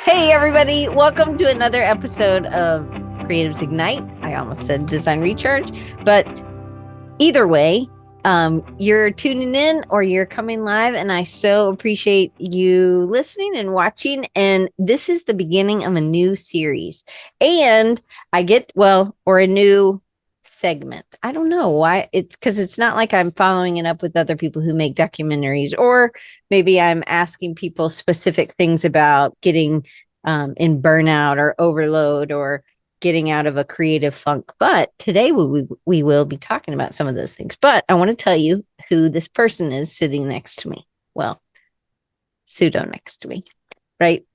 Hey, everybody. Welcome to another episode of Creatives Ignite. I almost said Design Recharge, but either way, you're tuning in or you're coming live, and I so appreciate you listening and watching. And this is the beginning of a new series, and or a new segment. I don't know why. It's because it's not like I'm following it up with other people who make documentaries, or maybe I'm asking people specific things about getting in burnout or overload or getting out of a creative funk. But today we will be talking about some of those things. But I want to tell you who this person is sitting next to me. Well, pseudo next to me, right?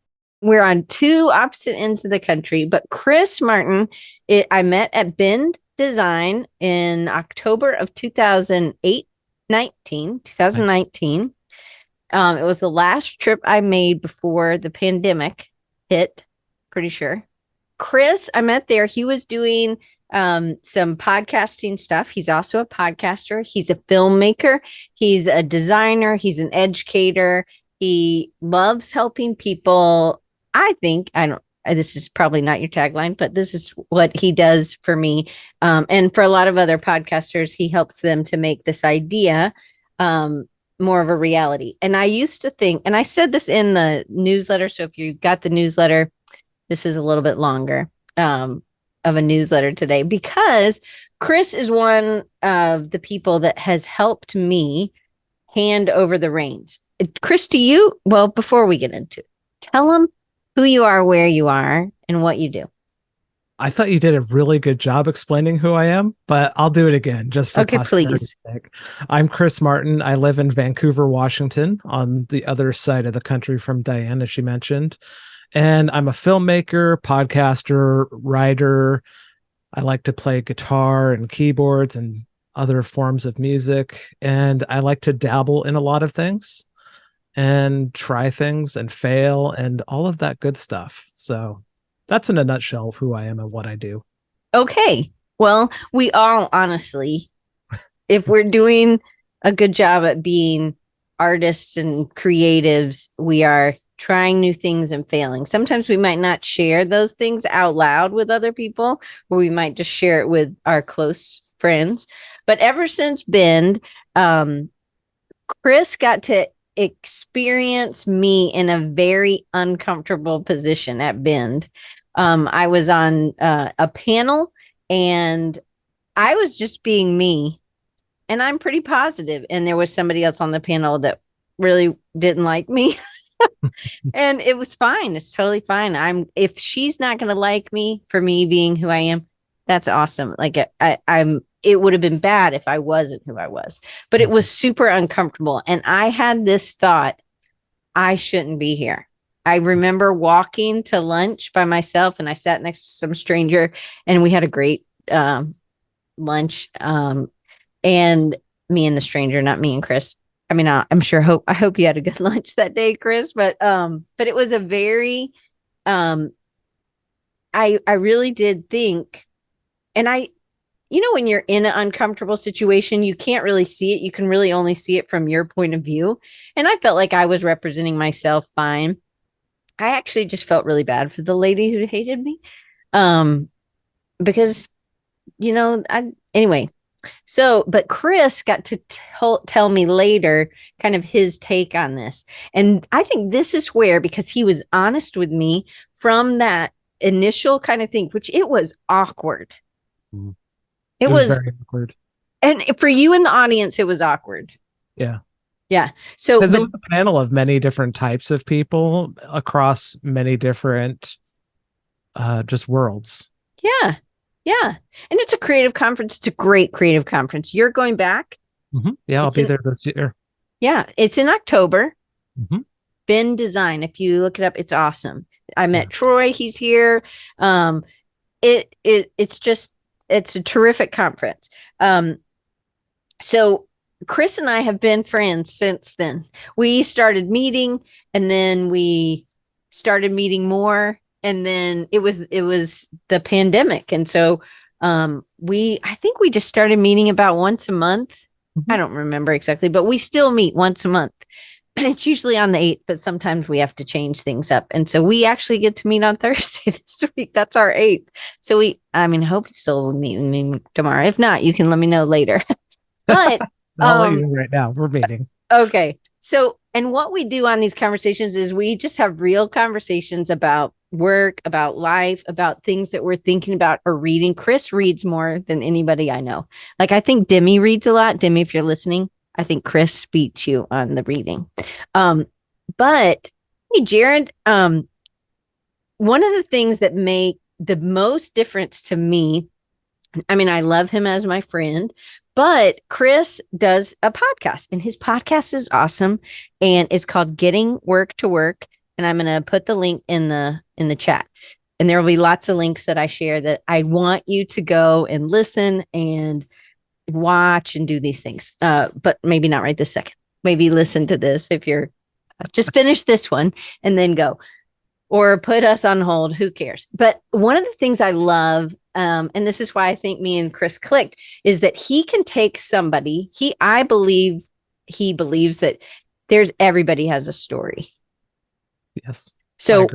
We're on two opposite ends of the country, but Chris Martin, I met at Bend Design in October of 2019. It was the last trip I made before the pandemic hit, pretty sure. Chris, I met there. He was doing some podcasting stuff. He's also a podcaster. He's a filmmaker. He's a designer. He's an educator. He loves helping people. This is probably not your tagline, but this is what he does for me. And for a lot of other podcasters, he helps them to make this idea more of a reality. And I used to think, and I said this in the newsletter, so if you got the newsletter, this is a little bit longer of a newsletter today, because Chris is one of the people that has helped me hand over the reins. Chris, before we get into it, tell them who you are, where you are, and what you do. I thought you did a really good job explaining who I am, but I'll do it again just for posterity's sake. I'm Chris Martin. I live in Vancouver, Washington, on the other side of the country from Diane, as she mentioned. And I'm a filmmaker, podcaster, writer. I like to play guitar and keyboards and other forms of music. And I like to dabble in a lot of things and try things and fail and all of that good stuff. So that's in a nutshell who I am and what I do. Okay. Well, we all honestly, if we're doing a good job at being artists and creatives, we are trying new things and failing. Sometimes we might not share those things out loud with other people, or we might just share it with our close friends. But ever since Bend, Chris got to experience me in a very uncomfortable position at Bend. I was on a panel, and I was just being me, and I'm pretty positive. And there was somebody else on the panel that really didn't like me. And it was fine. It's totally fine. If she's not going to like me for me being who I am, that's awesome. Like it would have been bad if I wasn't who I was, but it was super uncomfortable. And I had this thought, I shouldn't be here. I remember walking to lunch by myself, and I sat next to some stranger, and we had a great lunch. And me and the stranger, not me and Chris. I mean, I hope you had a good lunch that day, Chris, but it was a very, I really did think, and when you're in an uncomfortable situation, you can't really see it. You can really only see it from your point of view. And I felt like I was representing myself fine. I actually just felt really bad for the lady who hated me. Because, anyway. So, but Chris got to tell me later kind of his take on this. And I think this is where, because he was honest with me from that initial kind of thing, which it was awkward. It was very awkward. And for you in the audience, it was awkward. Yeah. Yeah. So it was a panel of many different types of people across many different just worlds. Yeah. Yeah. And it's a creative conference. It's a great creative conference. You're going back? Mm-hmm. Yeah, I'll be there this year. Yeah. It's in October. Mm-hmm. Bend Design. If you look it up, it's awesome. I met Troy. He's here. It's a terrific conference. So Chris and I have been friends since then. We started meeting, and then we started meeting more. And then it was the pandemic. And so I think we just started meeting about once a month. Mm-hmm. I don't remember exactly, but we still meet once a month. It's usually on the 8th, but sometimes we have to change things up. And so we actually get to meet on Thursday this week. That's our 8th. So I mean, hope you still will meet me tomorrow. If not, you can let me know later. But I'll let you know right now. We're meeting. okay. So, and what we do on these conversations is we just have real conversations about work, about life, about things that we're thinking about or reading. Chris reads more than anybody I know. Like, I think Demi reads a lot. Demi, if you're listening, I think Chris beats you on the reading. But hey, Jared, one of the things that make the most difference to me, I mean, I love him as my friend, but Chris does a podcast, and his podcast is awesome, and it's called Getting Work to Work. And I'm going to put the link in the chat. And there will be lots of links that I share that I want you to go and listen and watch and do these things. But maybe not right this second. Maybe listen to this if you're just finish this one and then go, or put us on hold. Who cares? But one of the things I love, and this is why I think me and Chris clicked, is that he can take somebody. I believe he believes that everybody has a story. Yes. So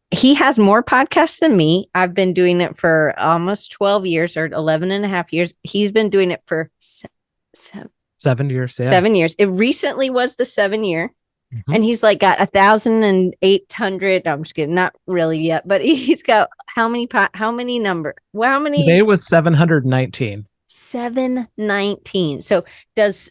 he has more podcasts than me. I've been doing it for almost 12 years or 11 and a half years. He's been doing it for 7 years. Yeah. 7 years. It recently was the 7 year. Mm-hmm. And he's like got 1,800. I'm just kidding. Not really yet, but he's got how many number? Well, how many? Today was 719. 719. So does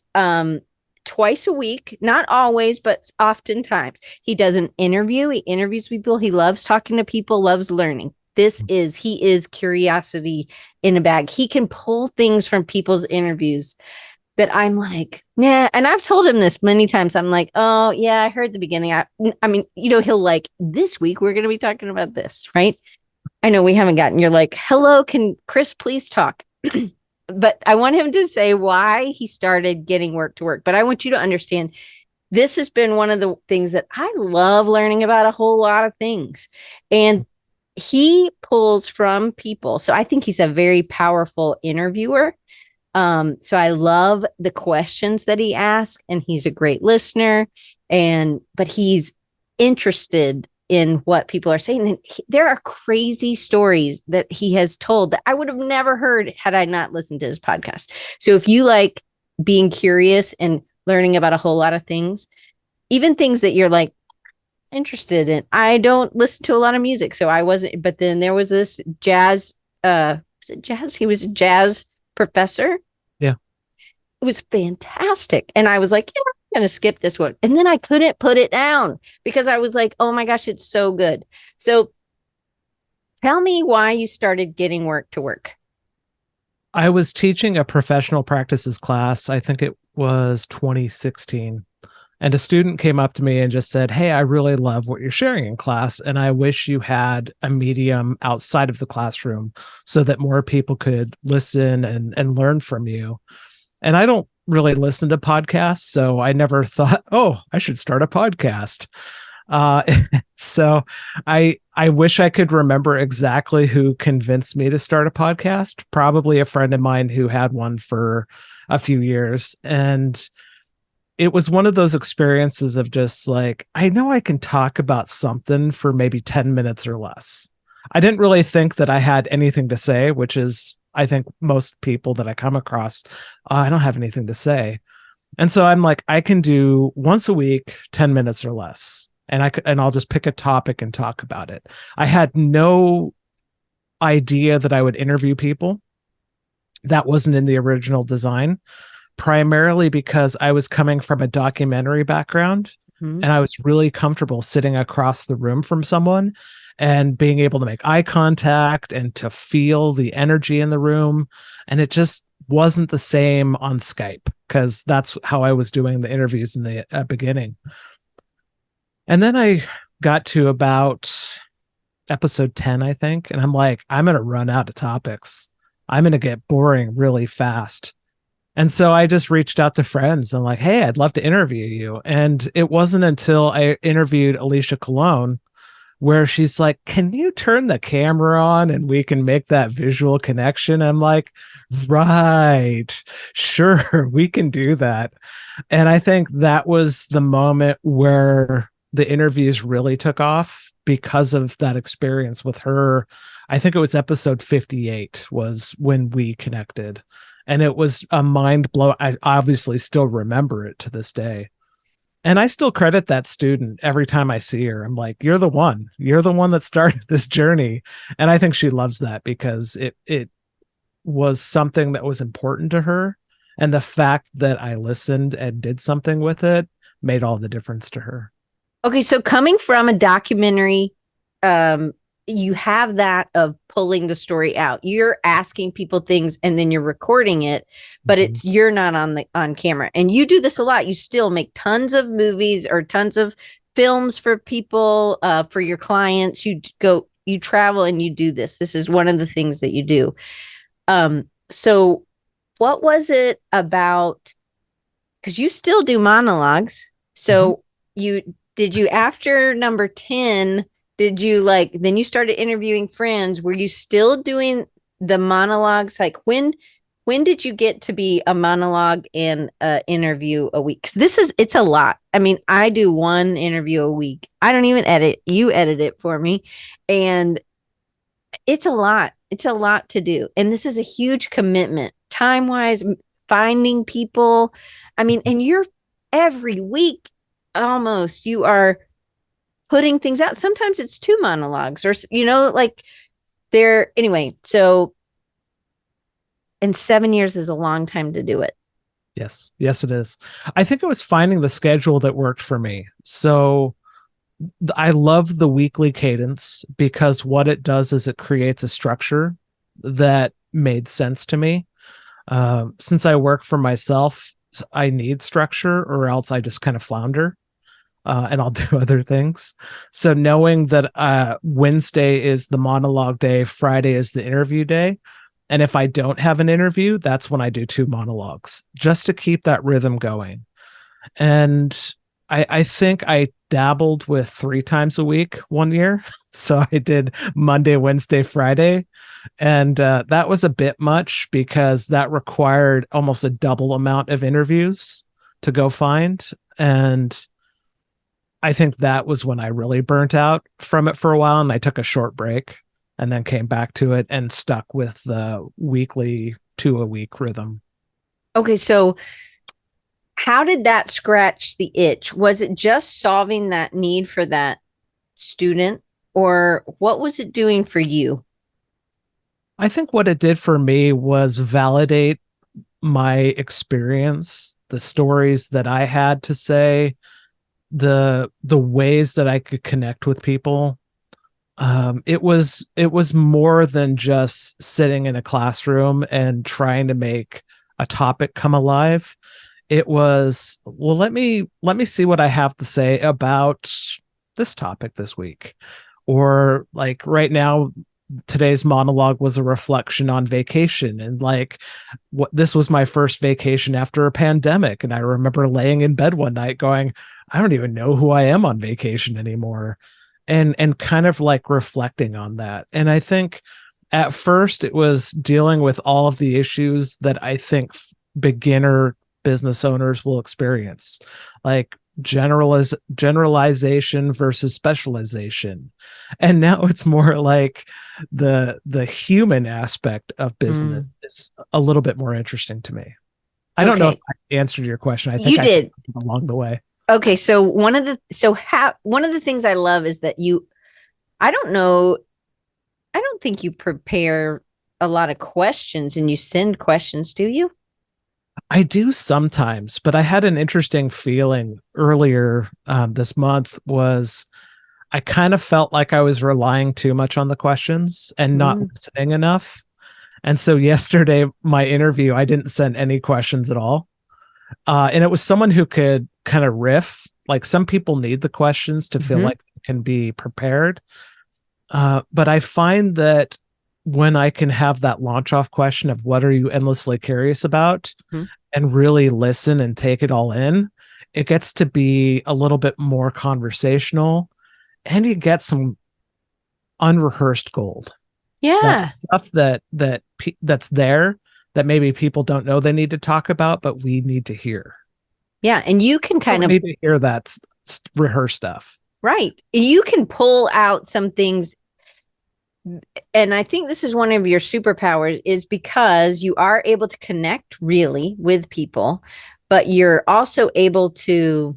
twice a week, not always, but oftentimes. He does an interview. He interviews people. He loves talking to people, loves learning. He is curiosity in a bag. He can pull things from people's interviews that I'm like, yeah. And I've told him this many times. I'm like, oh yeah, I heard the beginning. I mean, he'll like, this week we're going to be talking about this, right? I know we haven't gotten, you're like, hello, can Chris please talk? But I want him to say why he started Getting Work to Work. But I want you to understand, this has been one of the things that I love learning about a whole lot of things. And he pulls from people. So I think he's a very powerful interviewer. So I love the questions that he asks, and he's a great listener, but he's interested in what people are saying. And there are crazy stories that he has told that I would have never heard had I not listened to his podcast. So if you like being curious and learning about a whole lot of things, even things that you're like interested in, I don't listen to a lot of music, so I wasn't, but then there was this jazz, was it jazz? He was a jazz professor. Yeah. It was fantastic. And I was like, I'm going to skip this one. And then I couldn't put it down because I was like, oh my gosh, it's so good. So tell me why you started Getting Work to Work. I was teaching a professional practices class. I think it was 2016. And a student came up to me and just said, hey, I really love what you're sharing in class, and I wish you had a medium outside of the classroom so that more people could listen and learn from you. And I don't really listen to podcasts, so I never thought, oh, I should start a podcast. So I wish I could remember exactly who convinced me to start a podcast. Probably a friend of mine who had one for a few years. And it was one of those experiences of just like, I know I can talk about something for maybe 10 minutes or less. I didn't really think that I had anything to say, which is, I think most people that I come across, I don't have anything to say. And so I'm like, I can do once a week, 10 minutes or less. And I'll just pick a topic and talk about it. I had no idea that I would interview people. That wasn't in the original design. Primarily because I was coming from a documentary background, and I was really comfortable sitting across the room from someone and being able to make eye contact and to feel the energy in the room. And it just wasn't the same on Skype, because that's how I was doing the interviews in the beginning. And then I got to about episode 10, I think, and I'm like, I'm going to run out of topics. I'm going to get boring really fast. And so I just reached out to friends and like, hey, I'd love to interview you. And it wasn't until I interviewed Alicia Colon, where she's like, can you turn the camera on and we can make that visual connection? I'm like, right, sure, we can do that. And I think that was the moment where the interviews really took off because of that experience with her. I think it was episode 58 was when we connected. And it was a mind blow. I obviously still remember it to this day. And I still credit that student every time I see her. I'm like, you're the one. You're the one that started this journey. And I think she loves that because it was something that was important to her. And the fact that I listened and did something with it made all the difference to her. Okay, so coming from a documentary, you have that of pulling the story out. You're asking people things and then you're recording it, but Mhm. it's you're not on camera. And you do this a lot. You still make tons of movies or tons of films for people, for your clients. You travel and you do this. This is one of the things that you do. So what was it about? Because you still do monologues. Mhm. So you after number 10, did you like then you started interviewing friends? Were you still doing the monologues? Like when did you get to be a monologue and interview a week? 'Cause it's a lot. I mean, I do one interview a week. I don't even edit. You edit it for me. And it's a lot. It's a lot to do. And this is a huge commitment, time wise, finding people. I mean, and you're every week almost, you are putting things out. Sometimes it's two monologues or, like there. Anyway, so, and 7 years is a long time to do it. Yes. Yes, it is. I think it was finding the schedule that worked for me. So I love the weekly cadence because what it does is it creates a structure that made sense to me. Since I work for myself, I need structure or else I just kind of flounder. And I'll do other things. So knowing that Wednesday is the monologue day, Friday is the interview day. And if I don't have an interview, that's when I do two monologues just to keep that rhythm going. And I think I dabbled with 3 times a week one year. So I did Monday, Wednesday, Friday. And that was a bit much because that required almost a double amount of interviews to go find. And I think that was when I really burnt out from it for a while. And I took a short break and then came back to it and stuck with the weekly 2 a week rhythm. Okay, so how did that scratch the itch? Was it just solving that need for that student, or what was it doing for you? I think what it did for me was validate my experience, the stories that I had to say, the ways that I could connect with people. It was more than just sitting in a classroom and trying to make a topic come alive. It was, well, let me see what I have to say about this topic this week. Or like right now, today's monologue was a reflection on vacation and like what this was my first vacation after a pandemic. And I remember laying in bed one night going, I don't even know who I am on vacation anymore. And kind of like reflecting on that. And I think at first it was dealing with all of the issues that I think beginner business owners will experience, like generalization versus specialization. And now it's more like the human aspect of business Mm, is a little bit more interesting to me. I don't know if okay, I answered your question. I think you I did. along the way. Okay, so one of the things I love is that I don't know, I don't think you prepare a lot of questions and you send questions, do you? I do sometimes, but I had an interesting feeling earlier this month was I kind of felt like I was relying too much on the questions and not Mm, listening enough. And so yesterday, my interview, I didn't send any questions at all. And it was someone who could kind of riff. Like some people need the questions to feel mhm, like they can be prepared. But I find that when I can have that launch off question of what are you endlessly curious about mhm. and really listen and take it all in, it gets to be a little bit more conversational and you get some unrehearsed gold. Yeah. That's stuff that's there that maybe people don't know they need to talk about, but we need to hear. Yeah. And you can We kind don't of, need to hear that rehearsed stuff. right. You can pull out some things. And I think this is one of your superpowers is because you are able to connect really with people, but you're also able to.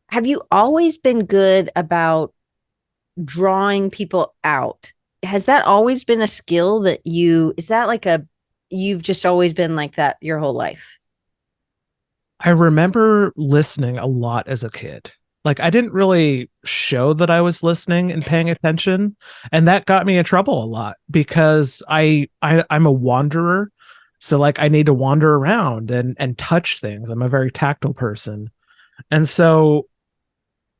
Have you always been good about drawing people out? Has that always been a skill that is that like you've just always been like that your whole life? I remember listening a lot as a kid. Like I didn't really show that I was listening and paying attention, and that got me in trouble a lot because I'm a wanderer. So like I need to wander around and touch things. I'm a very tactile person. And so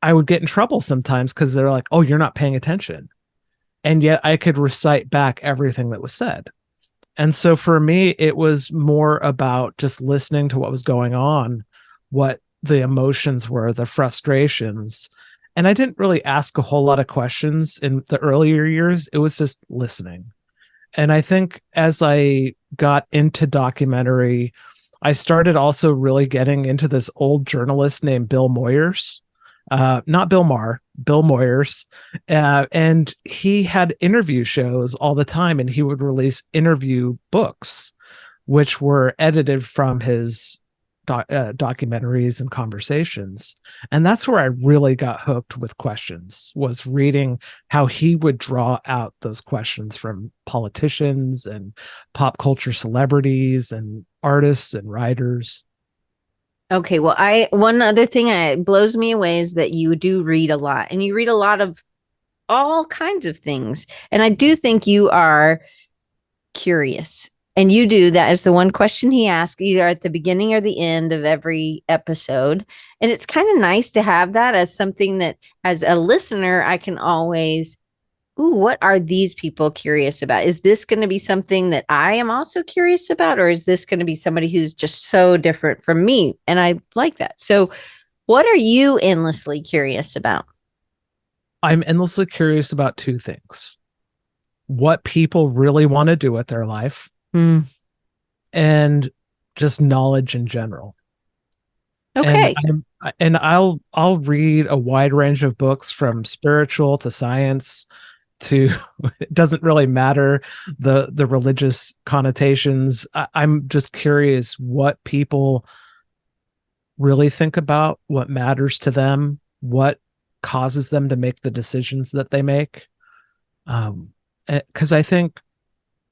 I would get in trouble sometimes because they're like, "Oh, you're not paying attention." And yet I could recite back everything that was said. And so for me, it was more about just listening to what was going on, what the emotions were, the frustrations. And I didn't really ask a whole lot of questions in the earlier years. It was just listening. And I think as I got into documentary, I started also really getting into this old journalist named Bill Moyers, not Bill Maher, Bill Moyers. And he had interview shows all the time, and he would release interview books, which were edited from his documentaries and conversations. And that's where I really got hooked with questions, was reading how he would draw out those questions from politicians and pop culture celebrities and artists and writers. Okay, well, I one other thing that blows me away is that you do read a lot and you read a lot of all kinds of things. And I do think you are curious. And you do that as the one question he asks either at the beginning or the end of every episode. And it's kind of nice to have that as something that, as a listener, I can always, ooh, what are these people curious about? Is this going to be something that I am also curious about? Or is this going to be somebody who's just so different from me? And I like that. So, what are you endlessly curious about? I'm endlessly curious about two things: what people really want to do with their life, Mm, and just knowledge in general. And okay. I'll read a wide range of books from spiritual to science to it doesn't really matter the religious connotations. I'm just curious what people really think about, what matters to them, what causes them to make the decisions that they make. Because I think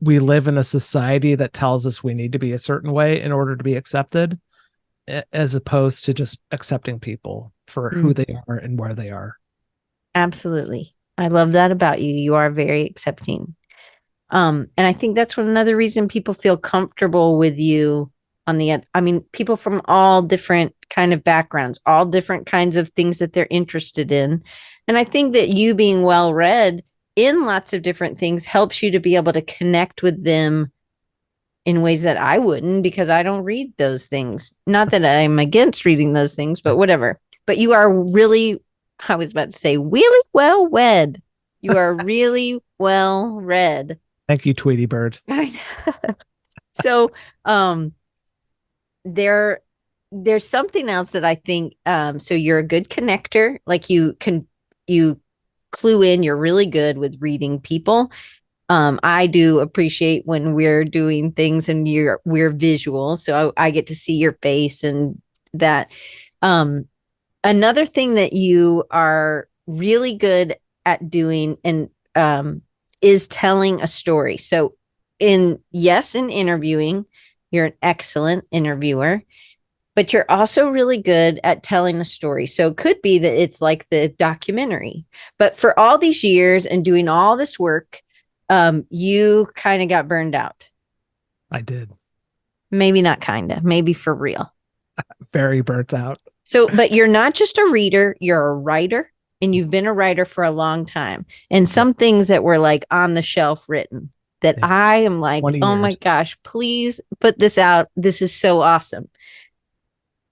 we live in a society that tells us we need to be a certain way in order to be accepted, as opposed to just accepting people for who Mm, they are and where they are. absolutely. I love that about you. You are very accepting. And I think that's one another reason people feel comfortable with you on the I mean, people from all different kind of backgrounds, all different kinds of things that they're interested in. And I think that you being well read in lots of different things helps you to be able to connect with them in ways that I wouldn't because I don't read those things. Not that I'm against reading those things, but whatever. But you are really, I was about to say, really well read. You are really well read. Thank you, Tweety Bird. So um there there's something else that I think so you're a good connector. Like you clue in, you're really good with reading people. I do appreciate when we're doing things and we're visual, so I get to see your face and that. Um, Another thing that you are really good at doing and is telling a story. So, in interviewing, you're an excellent interviewer, but you're also really good at telling a story. So it could be that it's like the documentary, but for all these years and doing all this work, you kind of got burned out. I did. Maybe not kind of, maybe for real. Very burnt out. So, but you're not just a reader, you're a writer, and you've been a writer for a long time. And Yeah, some things that were like on the shelf written that yeah. I am like, 20 oh my years. gosh, please put this out. This is so awesome.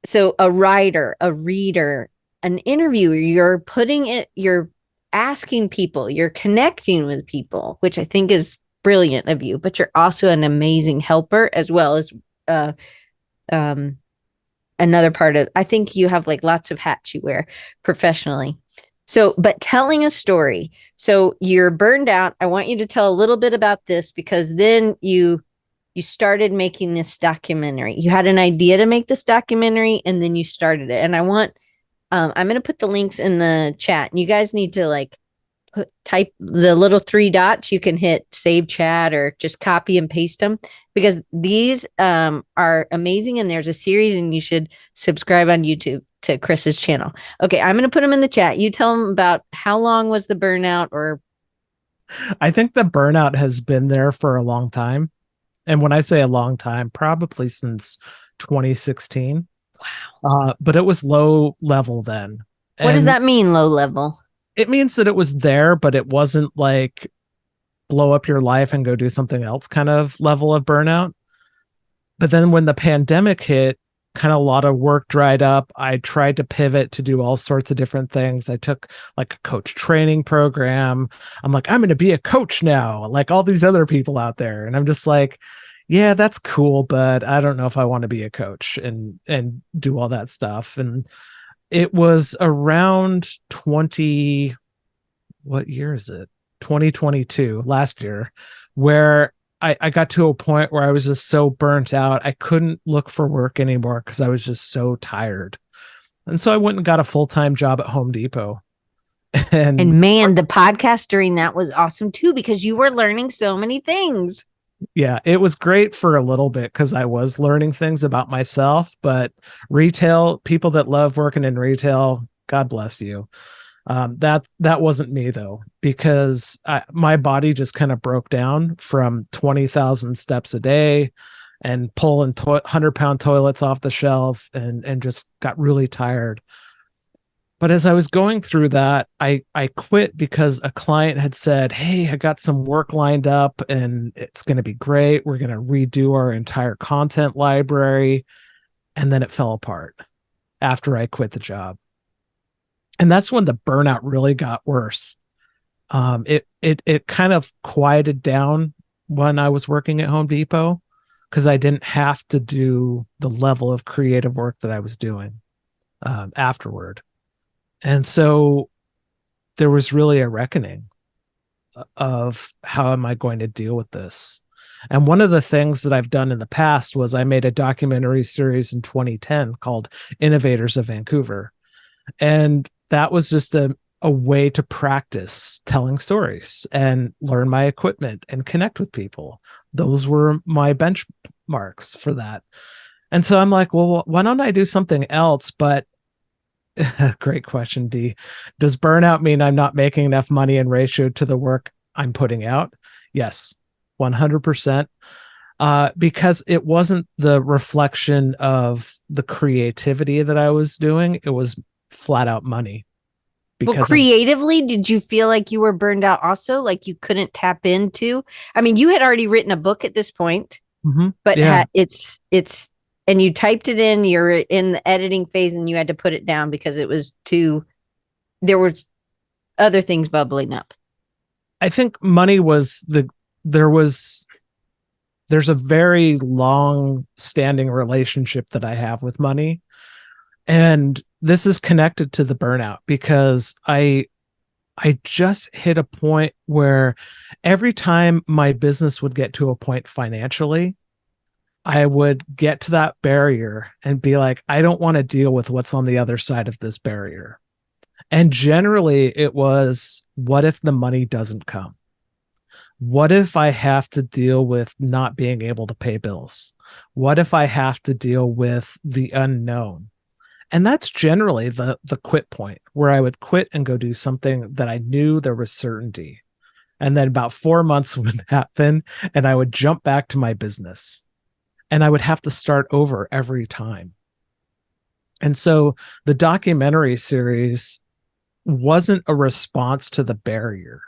So, a writer, a reader, an interviewer, you're putting it, you're asking people, you're connecting with people, which I think is brilliant of you, but you're also an amazing helper as well as uh um another part of, I think you have like lots of hats you wear professionally. So, but telling a story. So you're burned out. I want you to tell a little bit about this because then you started making this documentary. You had an idea to make this documentary and then you started it. And I want I'm going to put the links in the chat. You guys need to like type the little three dots. You can hit save chat or just copy and paste them because these are amazing. And there's a series, and you should subscribe on YouTube to Chris's channel. Okay, I'm going to put them in the chat. You tell them about how long was the burnout, or I think the burnout has been there for a long time. And when I say a long time, probably since 2016. But it was low level then. what does And that mean, low level? it means that it was there, but it wasn't like blow up your life and go do something else kind of level of burnout. But then when the pandemic hit, kind of a lot of work dried up. I tried to pivot to do all sorts of different things. I took like a coach training program. I'm like, I'm going to be a coach now, like all these other people out there. And I'm just like, yeah, that's cool, but I don't know if I want to be a coach and do all that stuff. And it was around 20, what year is it? 2022, last year, where I got to a point where I was just so burnt out. I couldn't look for work anymore because I was just so tired. And so I went and got a full-time job at Home Depot. And And man, the podcast during that was awesome too because you were learning so many things. yeah, it was great for a little bit because I was learning things about myself. But retail, people that love working in retail, God bless you. That wasn't me though, because my body just kind of broke down from 20,000 steps a day and pulling 100-pound toilets off the shelf and just got really tired. But as I was going through that, I quit because a client had said, hey, I got some work lined up and it's going to be great. We're going to redo our entire content library. And then it fell apart after I quit the job. And that's when the burnout really got worse. It kind of quieted down when I was working at Home Depot because I didn't have to do the level of creative work that I was doing afterward. And so there was really a reckoning of how am I going to deal with this? And one of the things that I've done in the past was I made a documentary series in 2010 called Innovators of Vancouver. And that was just a way to practice telling stories and learn my equipment and connect with people. Those were my benchmarks for that. And so I'm like, well, why don't I do something else? But great question, D. Does burnout mean I'm not making enough money in ratio to the work I'm putting out? Yes, 100%. Because it wasn't the reflection of the creativity that I was doing. It was flat out money. Well, Because creatively, did you feel like you were burned out also? Like you couldn't tap into? I mean, you had already written a book at this point, but yeah, it's and you typed it in, you're in the editing phase and you had to put it down because it was too, there were other things bubbling up. I think money was there's a very long standing relationship that I have with money. And this is connected to the burnout because I just hit a point where every time my business would get to a point financially, I would get to that barrier and be like, I don't want to deal with what's on the other side of this barrier. And generally it was, what if the money doesn't come? What if I have to deal with not being able to pay bills? What if I have to deal with the unknown? And that's generally the quit point where I would quit and go do something that I knew there was certainty. And then about 4 months would happen and I would jump back to my business and I would have to start over every time. And so the documentary series wasn't a response to the barrier.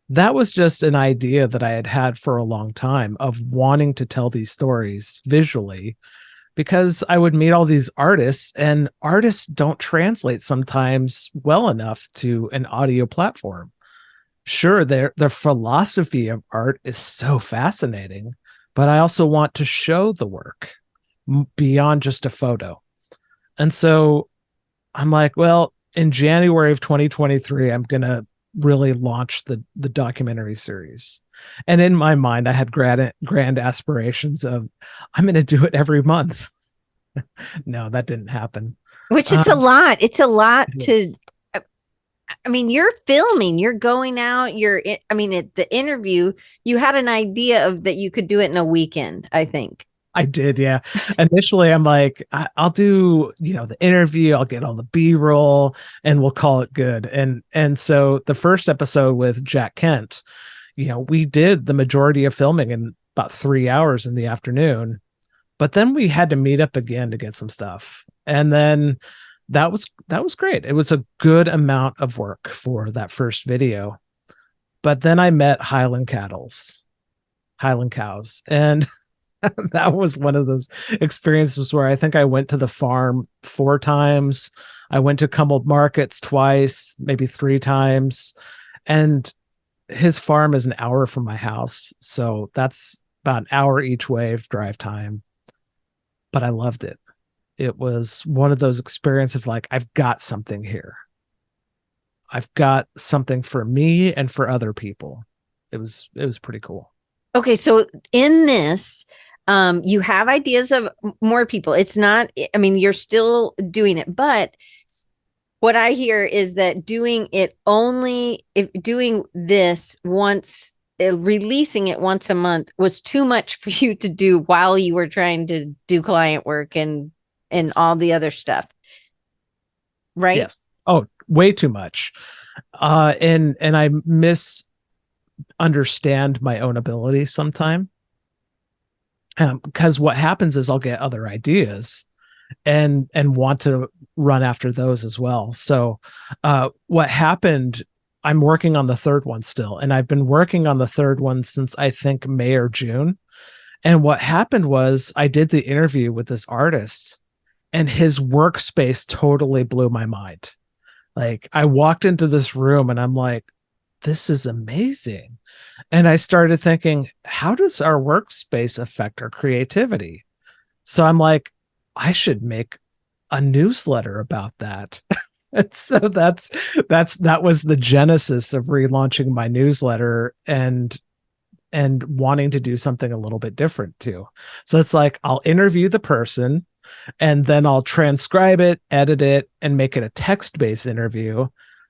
That was just an idea that I had had for a long time of wanting to tell these stories visually, because I would meet all these artists, and artists don't translate sometimes well enough to an audio platform. Sure, their philosophy of art is so fascinating, but I also want to show the work beyond just a photo. And so I'm like, well, in January of 2023, I'm going to really launch the documentary series. And in my mind, I had grand aspirations of I'm going to do it every month. No, that didn't happen. Which it's a Um, lot. It's a lot to, I mean, you're filming, you're going out, I mean, at the interview, you had an idea of that you could do it in a weekend, I think. I did, yeah. Initially, I'm like, I'll do, the interview, I'll get all the B-roll, and we'll call it good. And so the first episode with Jack Kent, we did the majority of filming in about 3 hours in the afternoon, but then we had to meet up again to get some stuff. And then that was great. It was a good amount of work for that first video. But then I met Highland cows, and that was one of those experiences where I think I went to the farm 4 times. I went to Cumberland Markets twice, maybe 3 times. And his farm is an hour from my house. So that's about an hour each way of drive time. But I loved it. It was one of those experiences of like, I've got something here. I've got something for me and for other people. It was pretty cool. Okay, so in this, you have ideas of more people. It's not, I mean, you're still doing it, but what I hear is that doing this once, releasing it once a month was too much for you to do while you were trying to do client work and all the other stuff, right? Yes. Oh, way too much. And I misunderstand my own ability sometimes. Because what happens is I'll get other ideas and want to run after those as well. So what happened, I'm working on the third one still, and I've been working on the third one since I think May or June. And what happened was I did the interview with this artist, and his workspace totally blew my mind. Like, I walked into this room and I'm like, this is amazing. And I started thinking, how does our workspace affect our creativity? So I'm like, I should make a newsletter about that. And so that was the genesis of relaunching my newsletter and wanting to do something a little bit different too. So it's like, I'll interview the person, and then I'll transcribe it, edit it, and make it a text-based interview,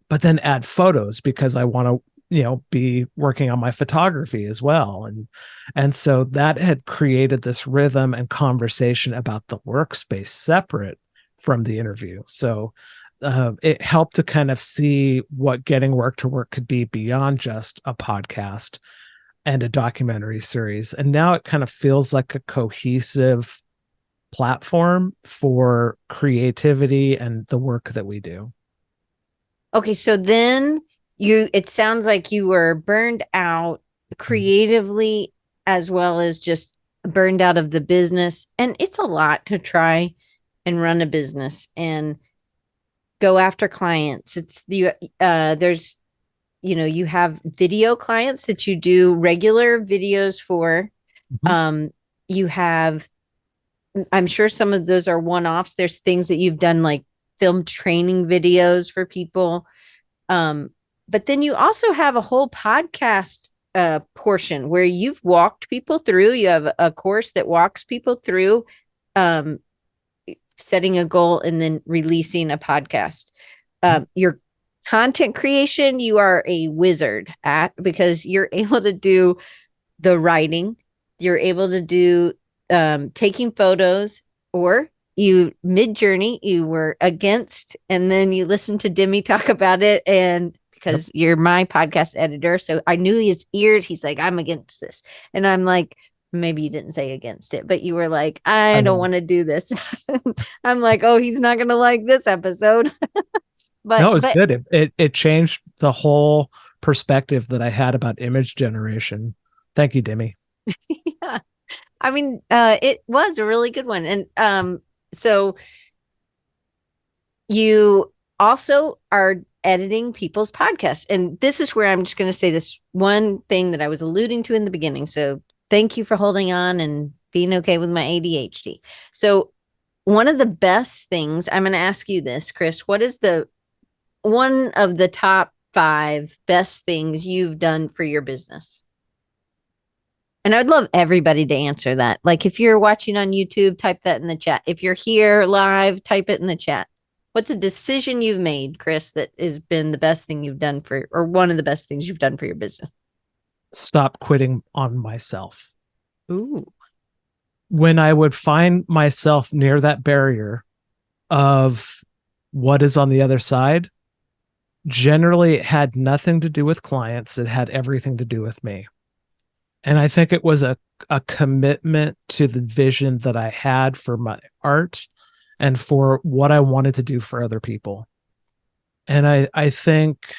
but then add photos because I want to, be working on my photography as well. And so that had created this rhythm and conversation about the workspace separate from the interview. So it helped to kind of see what getting work to work could be beyond just a podcast and a documentary series. And now it kind of feels like a cohesive platform for creativity and the work that we do. Okay, so then it sounds like you were burned out creatively as well as just burned out of the business. And it's a lot to try and run a business and go after clients. There's, you have video clients that you do regular videos for. Mhm. You have, I'm sure some of those are one-offs. There's things that you've done like film training videos for people. But then you also have a whole podcast portion where you've walked people through. You have a course that walks people through setting a goal and then releasing a podcast. Your content creation, you are a wizard at, because you're able to do the writing, you're able to do taking photos, or you mid-journey you were against, and then you listened to Demi talk about it, and Yep. because you're my podcast editor, so I knew his ears, he's like, I'm against this, and I'm like, maybe you didn't say against it, but you were like, I I don't will. want to do this. I'm like, oh, he's not gonna like this episode. but No, it was but good. It changed the whole perspective that I had about image generation. Thank you, Demi. yeah. I mean, it was a really good one. And so you also are editing people's podcasts. And this is where I'm just going to say this one thing that I was alluding to in the beginning. So thank you for holding on and being okay with my ADHD. So, one of the best things, I'm going to ask you this, Chris, what is the one of the top five best things you've done for your business? And I'd love everybody to answer that. Like if you're watching on YouTube, type that in the chat. If you're here live, type it in the chat. What's a decision you've made, Chris, that has been the best thing you've done for, or one of the best things you've done for your business? Stop quitting on myself. Ooh. When I would find myself near that barrier of what is on the other side, generally it had nothing to do with clients. It had everything to do with me. And I think it was a commitment to the vision that I had for my art and for what I wanted to do for other people. And I think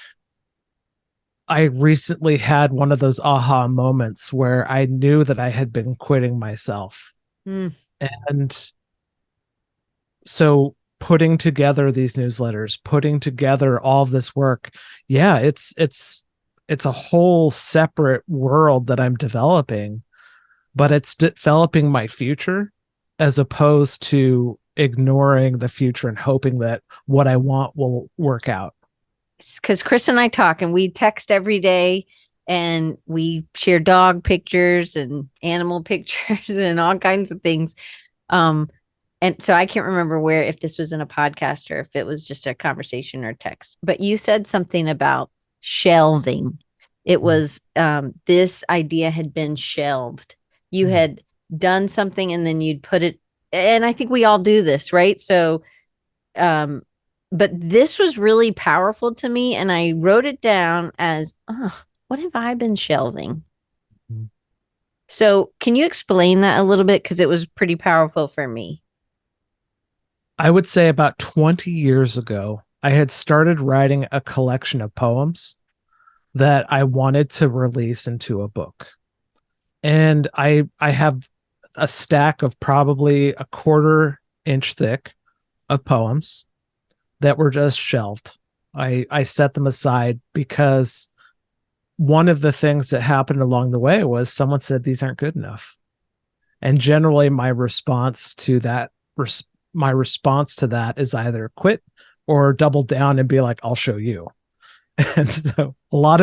I recently had one of those aha moments where I knew that I had been quitting myself. Mm. And so putting together these newsletters, putting together all of this work, yeah, it's a whole separate world that I'm developing, but it's developing my future as opposed to ignoring the future and hoping that what I want will work out. Because Chris and I talk and we text every day and we share dog pictures and animal pictures and all kinds of things. Um, and so I can't remember where, if this was in a podcast or if it was just a conversation or text, but you said something about shelving. It was this idea had been shelved. You had done something and then you'd put it, and I think we all do this, right? So, but this was really powerful to me, and I wrote it down as, oh, what have I been shelving? So, can you explain that a little bit? Because it was pretty powerful for me. I would say about 20 years ago, I had started writing a collection of poems that I wanted to release into a book. And I have a stack of probably a quarter inch thick of poems that were just shelved. I set them aside because one of the things that happened along the way was someone said these aren't good enough. And generally my response to that is either quit or double down and be like, I'll show you. And so a lot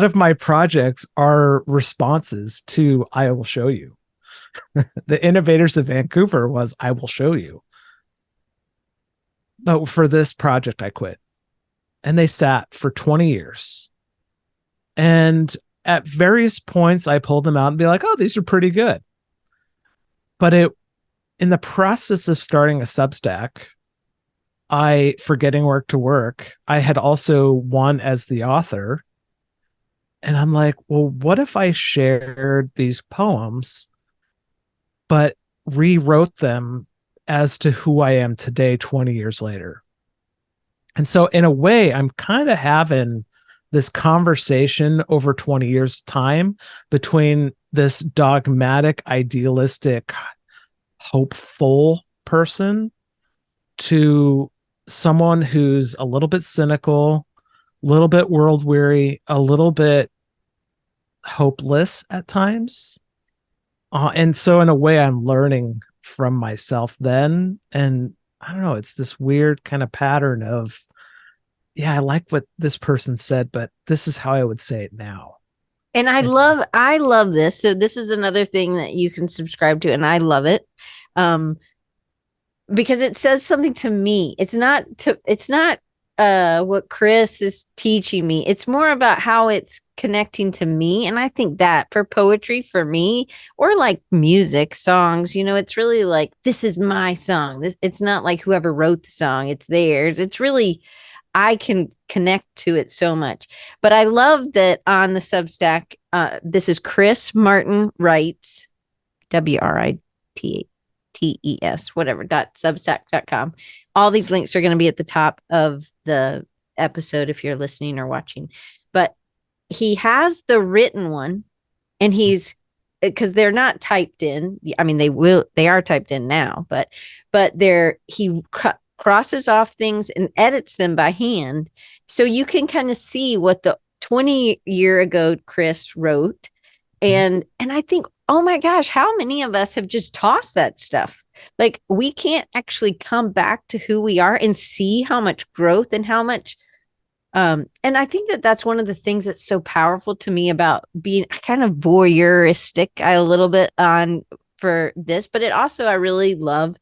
of my projects are responses to I will show you. The Innovators of Vancouver was I will show you. But for this project, I quit. And they sat for 20 years. And at various points, I pulled them out and be like, oh, these are pretty good. But in the process of starting a Substack, forgetting work to work, I had also won as the author. And I'm like, well, what if I shared these poems, but rewrote them as to who I am today, 20 years later? And so in a way, I'm kind of having this conversation over 20 years time between this dogmatic, idealistic, hopeful person to someone who's a little bit cynical, a little bit world weary, a little bit hopeless at times. And so in a way, I'm learning from myself then. And I don't know, it's this weird kind of pattern of, yeah, I like what this person said, but this is how I would say it now. And I love this. So this is another thing that you can subscribe to, and I love it. Because it says something to me. It's not what Chris is teaching me. It's more about how it's connecting to me. And I think that for poetry, for me, or like music, songs, it's really like, this is my song. It's not like whoever wrote the song, it's theirs. It's really, I can connect to it so much. But I love that on the Substack, this is Chris Martin Writes, WRITES, whatever, .substack.com. All these links are going to be at the top of the episode if you're listening or watching. But he has the written one, and he's because they're not typed in. I mean, they are typed in now, but he crosses off things and edits them by hand. So you can kind of see what the 20-year ago Chris wrote. And I think, oh my gosh, how many of us have just tossed that stuff? Like we can't actually come back to who we are and see how much growth and how much and I think that that's one of the things that's so powerful to me about being kind of voyeuristic a little bit on for this, but it also I really love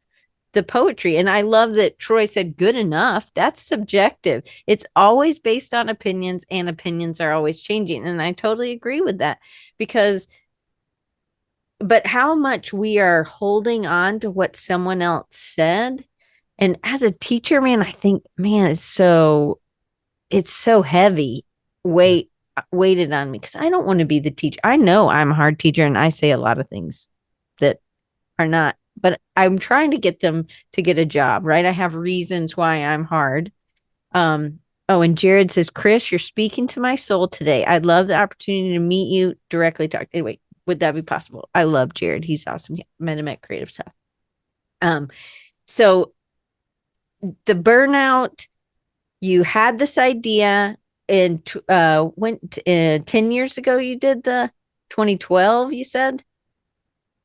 the poetry. And I love that Troy said good enough. That's subjective. It's always based on opinions, and opinions are always changing. And I totally agree with that because, but how much we are holding on to what someone else said. And as a teacher, man, I think, man, it's so heavy Yeah. weighted on me because I don't want to be the teacher. I know I'm a hard teacher and I say a lot of things that are not, but I'm trying to get them to get a job, right? I have reasons why I'm hard. Oh, and Jared says, Chris, you're speaking to my soul today. I'd love the opportunity to meet you directly. Talk. Anyway, would that be possible? I love Jared. He's awesome. Met him at Creative South. So the burnout, you had this idea and went 10 years ago. You did the 2012, you said?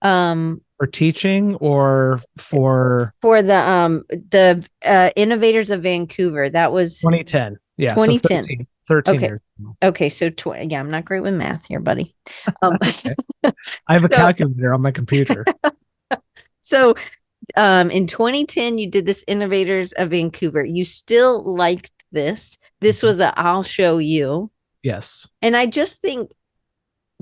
For teaching or For the Innovators of Vancouver. That was 2010. Yeah, so 2010. 13 Okay. years. Okay, so yeah, I'm not great with math here, buddy. Okay. I have a so calculator on my computer. so in 2010 you did this Innovators of Vancouver. You still liked this. This was a I'll show you. Yes. And I just think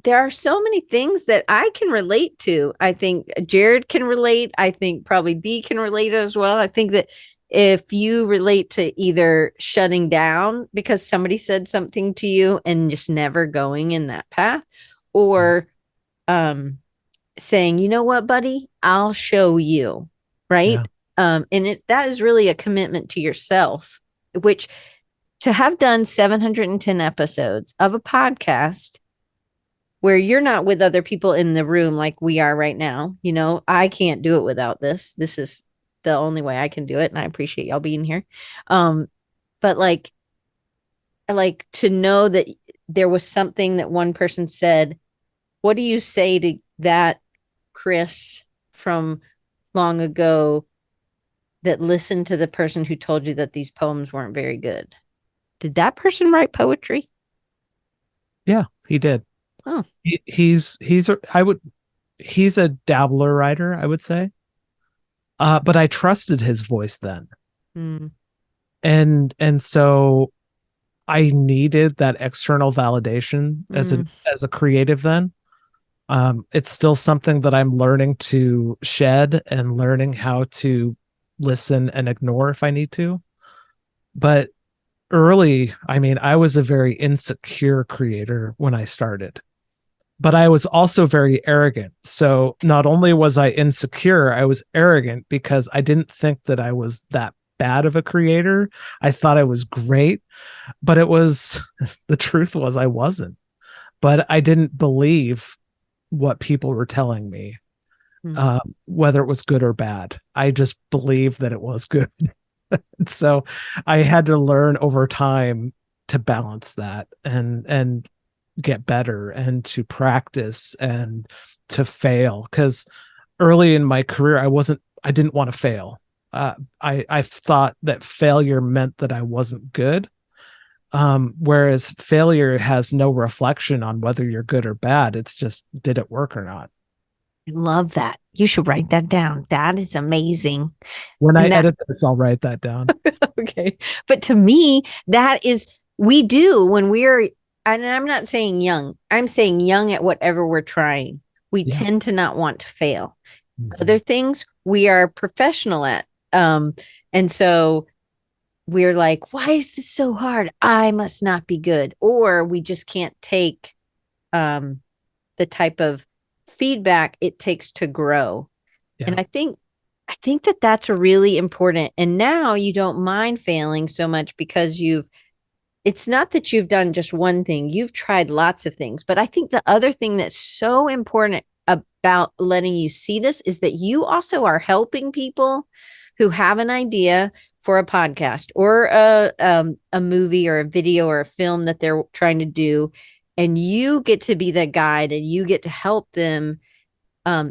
there are so many things that I can relate to. I think Jared can relate. I think probably Dee can relate as well. I think that if you relate to either shutting down because somebody said something to you and just never going in that path, or saying, you know what, buddy, I'll show you. Right. Yeah. And that is really a commitment to yourself, which to have done 710 episodes of a podcast where you're not with other people in the room like we are right now. You know, I can't do it without this. This is the only way I can do it. And I appreciate y'all being here. But like to know that there was something that one person said, what do you say to that Chris from long ago that listened to the person who told you that these poems weren't very good? Did that person write poetry? Yeah, he did. Oh, He's he's a dabbler writer, I would say. But I trusted his voice then. mm, And so I needed that external validation as a creative then. It's still something that I'm learning to shed and learning how to listen and ignore if I need to. But early, I mean, I was a very insecure creator when I started, but I was also very arrogant. So not only was I insecure, I was arrogant because I didn't think that I was that bad of a creator. I thought I was great, but it was the truth was I wasn't. But I didn't believe what people were telling me, whether it was good or bad. I just believed that it was good. So I had to learn over time to balance that and get better and to practice and to fail, because early in my career I didn't want to fail. I thought that failure meant that I wasn't good, whereas failure has no reflection on whether you're good or bad. It's just, did it work or not? I love that. You should write that down. That is amazing. When I And that, edit this, I'll write that down. okay. But to me, that is, we do when we're, and I'm not saying young, I'm saying young at whatever we're trying. We Yeah. tend to not want to fail. Mm-hmm. Other things we are professional at. And so we're like, why is this so hard? I must not be good. Or we just can't take the type of feedback it takes to grow. Yeah. And I think that that's really important. And now you don't mind failing so much because it's not that you've done just one thing, you've tried lots of things. But I think the other thing that's so important about letting you see this is that you also are helping people who have an idea for a podcast or a movie or a video or a film that they're trying to do. And you get to be the guide and you get to help them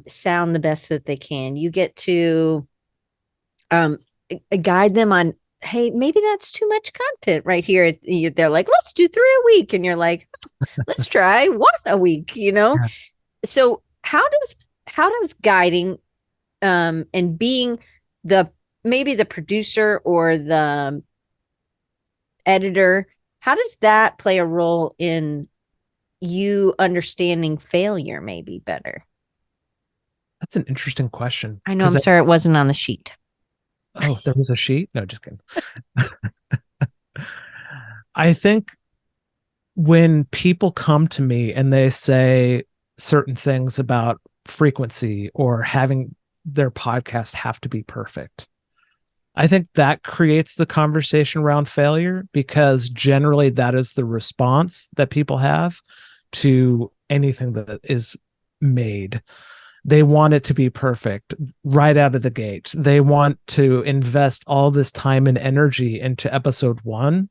sound the best that they can. You get to um, guide them on, hey, maybe that's too much content right here. They're like, let's do 3 a week. And you're like, let's try 1 a week, Yeah. So how does guiding and being the maybe the producer or the editor, how does that play a role in you understanding failure maybe better? That's an interesting question I know, because I'm sorry it wasn't on the sheet. oh, there was a sheet. No, just kidding. I think when people come to me and they say certain things about frequency or having their podcast have to be perfect, I think that creates the conversation around failure because generally that is the response that people have to anything that is made. They want it to be perfect right out of the gate. They want to invest all this time and energy into episode 1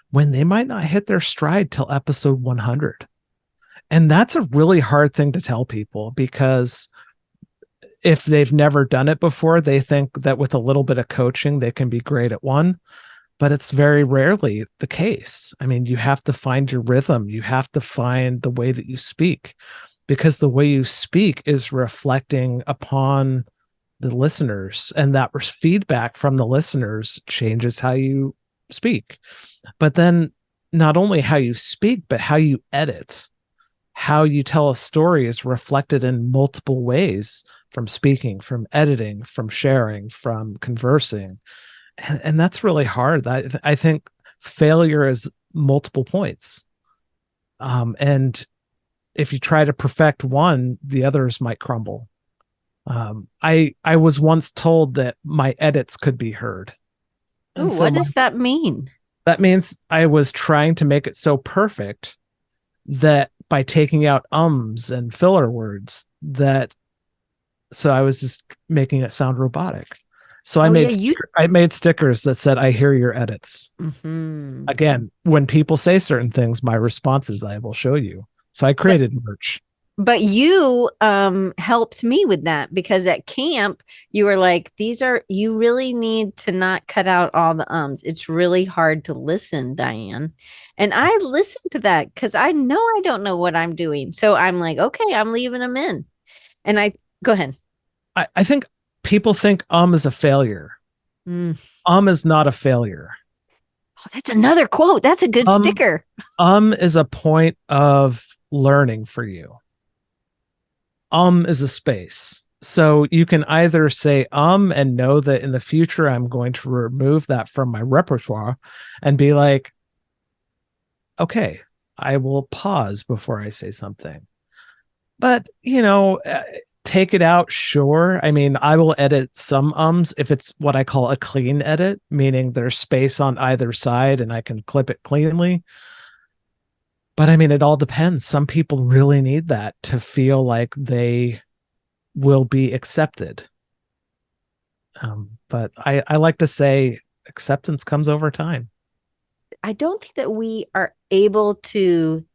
when they might not hit their stride till episode 100. And that's a really hard thing to tell people because if they've never done it before, they think that with a little bit of coaching, they can be great at one, but it's very rarely the case. I mean, you have to find your rhythm. You have to find the way that you speak because the way you speak is reflecting upon the listeners, and that feedback from the listeners changes how you speak. But then not only how you speak, but how you edit, how you tell a story is reflected in multiple ways from speaking, from editing, from sharing, from conversing. And that's really hard. I think failure is multiple points. And if you try to perfect one, the others might crumble. I was once told that my edits could be heard. Ooh, And so what does that mean? that means I was trying to make it so perfect that by taking out ums and filler words that so I was just making it sound robotic. So Oh yeah, you I made stickers that said I hear your edits. mm-hmm. Again, when people say certain things, my response is I will show you. So I but created merch. but you helped me with that because at camp you were like, you really need to not cut out all the ums. It's really hard to listen, Diane. And I listened to that because I know I don't know what I'm doing. So I'm like, okay, I'm leaving them in. And I go ahead. I think people think is a failure. Mm. Is not a failure. Oh, that's another quote. That's a good Um sticker. is a point of learning for you. Is a space. So you can either say and know that in the future I'm going to remove that from my repertoire and be like, okay, I will pause before I say something. But, take it out, sure. I mean, I will edit some ums if it's what I call a clean edit, meaning there's space on either side and I can clip it cleanly. But I mean, it all depends. Some people really need that to feel like they will be accepted. But I like to say acceptance comes over time. I don't think that we are able to,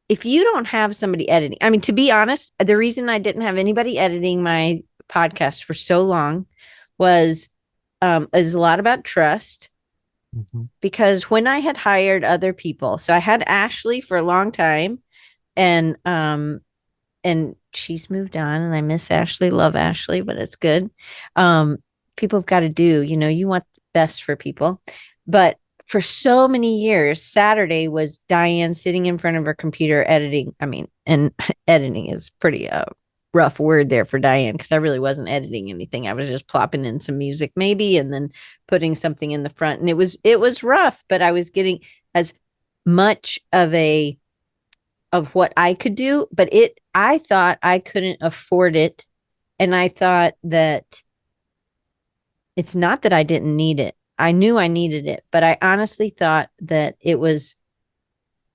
if you don't have somebody editing. I mean, to be honest, the reason I didn't have anybody editing my podcast for so long was is a lot about trust. Mm-hmm. Because when I had hired other people, so I had Ashley for a long time, and she's moved on, and I miss Ashley, love Ashley, but it's good. People have got to do, you want best for people. But for so many years, Saturday was Diane sitting in front of her computer editing. I mean, and editing is pretty rough word there for Diane because I really wasn't editing anything. I was just plopping in some music maybe and then putting something in the front. And it was rough, but I was getting as much of what I could do, but I thought I couldn't afford it. And I thought that it's not that I didn't need it. I knew I needed it, but I honestly thought that it was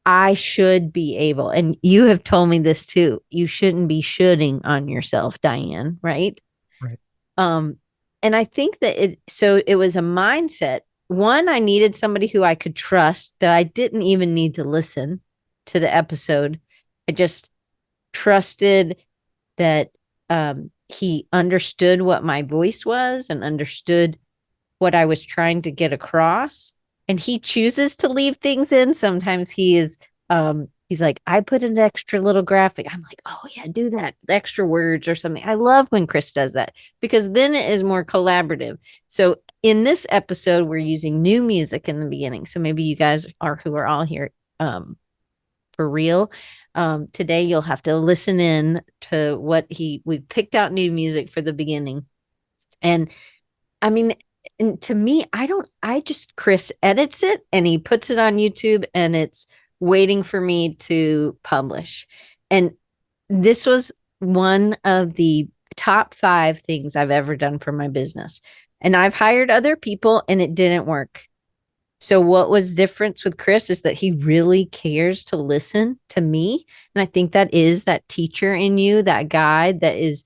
I should be able, and you have told me this too, you shouldn't be shoulding on yourself, Diane, right? Right. Um, and I think that it was a mindset. One, I needed somebody who I could trust, that I didn't even need to listen to the episode. I just trusted that he understood what my voice was and understood what I was trying to get across. And he chooses to leave things in. Sometimes he's like, I put an extra little graphic. I'm like, oh yeah, do that. Extra words or something. I love when Chris does that because then it is more collaborative. So in this episode, we're using new music in the beginning. So maybe you guys are who are all here for real. Today you'll have to listen in to what we picked out new music for the beginning. And I mean, and to me, I just, Chris edits it and he puts it on YouTube and it's waiting for me to publish. And this was one of the top 5 things I've ever done for my business. And I've hired other people and it didn't work. So what was different with Chris is that he really cares to listen to me. And I think that is that teacher in you, that guide that is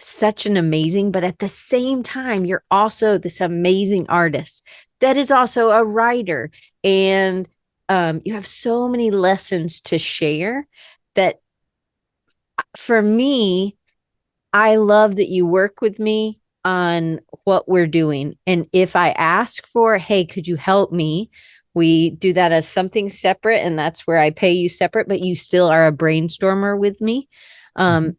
such an amazing, but at the same time, you're also this amazing artist that is also a writer. And you have so many lessons to share that for me, I love that you work with me on what we're doing. And if I ask for, hey, could you help me? We do that as something separate, and that's where I pay you separate, but you still are a brainstormer with me. And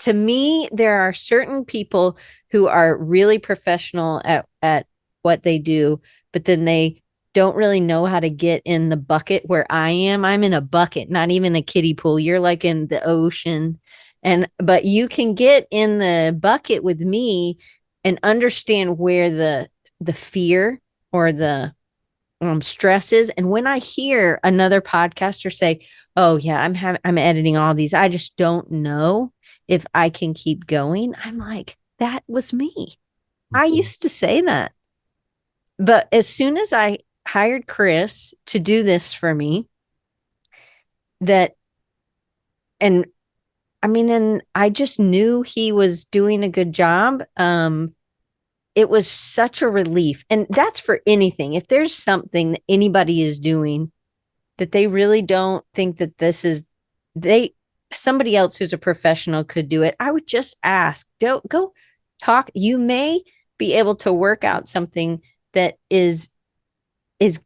to me, there are certain people who are really professional at what they do, but then they don't really know how to get in the bucket where I am. I'm in a bucket, not even a kiddie pool. You're like in the ocean. And but you can get in the bucket with me and understand where the fear or the stress is. And when I hear another podcaster say, "Oh yeah, I'm editing all these. I just don't know if I can keep going." I'm like, that was me. I used to say that. But as soon as I hired Chris to do this for me, that and I mean, and I just knew he was doing a good job. It was such a relief. And that's for anything. If there's something that anybody is doing that they really don't think that this is they somebody else who's a professional could do it, I would just ask. Go talk. You may be able to work out something that is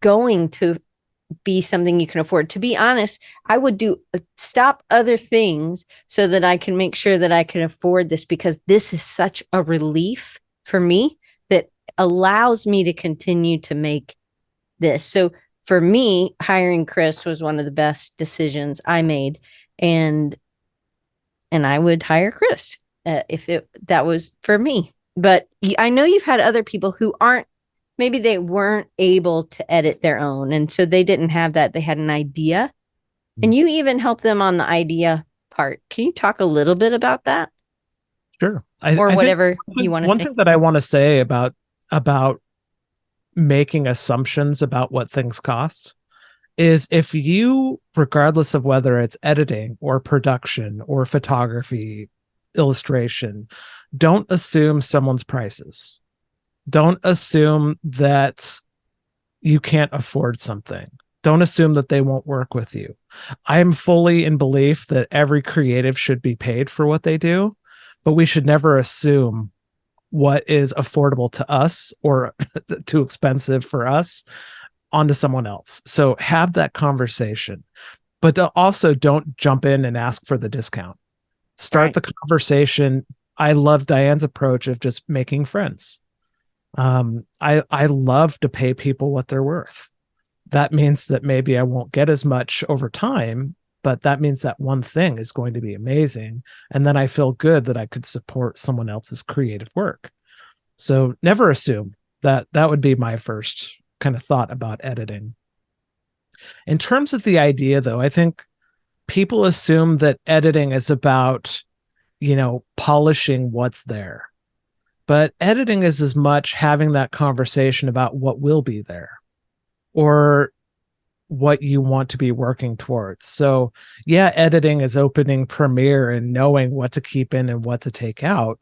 going to be something you can afford. To be honest, I would do stop other things so that I can make sure that I can afford this because this is such a relief for me that allows me to continue to make this. So for me, hiring Chris was one of the best decisions I made, and I would hire Chris if that was for me. But I know you've had other people who aren't maybe they weren't able to edit their own. And so they didn't have that. They had an idea. And you even helped them on the idea part. Can you talk a little bit about that? Sure. Or I think whatever you want to one say? thing that I want to say about making assumptions about what things cost is if you, regardless of whether it's editing or production or photography, illustration, don't assume someone's prices. Don't assume that you can't afford something. Don't assume that they won't work with you. I am fully in belief that every creative should be paid for what they do, but we should never assume what is affordable to us or too expensive for us onto someone else. So have that conversation, but also don't jump in and ask for the discount. Start Right. the conversation. I love Diane's approach of just making friends. I love to pay people what they're worth. That means that maybe I won't get as much over time, but that means that one thing is going to be amazing. And then I feel good that I could support someone else's creative work. So never assume that. That would be my first kind of thought about editing. In terms of the idea, though, I think people assume that editing is about, polishing what's there. But editing is as much having that conversation about what will be there, or what you want to be working towards. So yeah, editing is opening Premiere and knowing what to keep in and what to take out.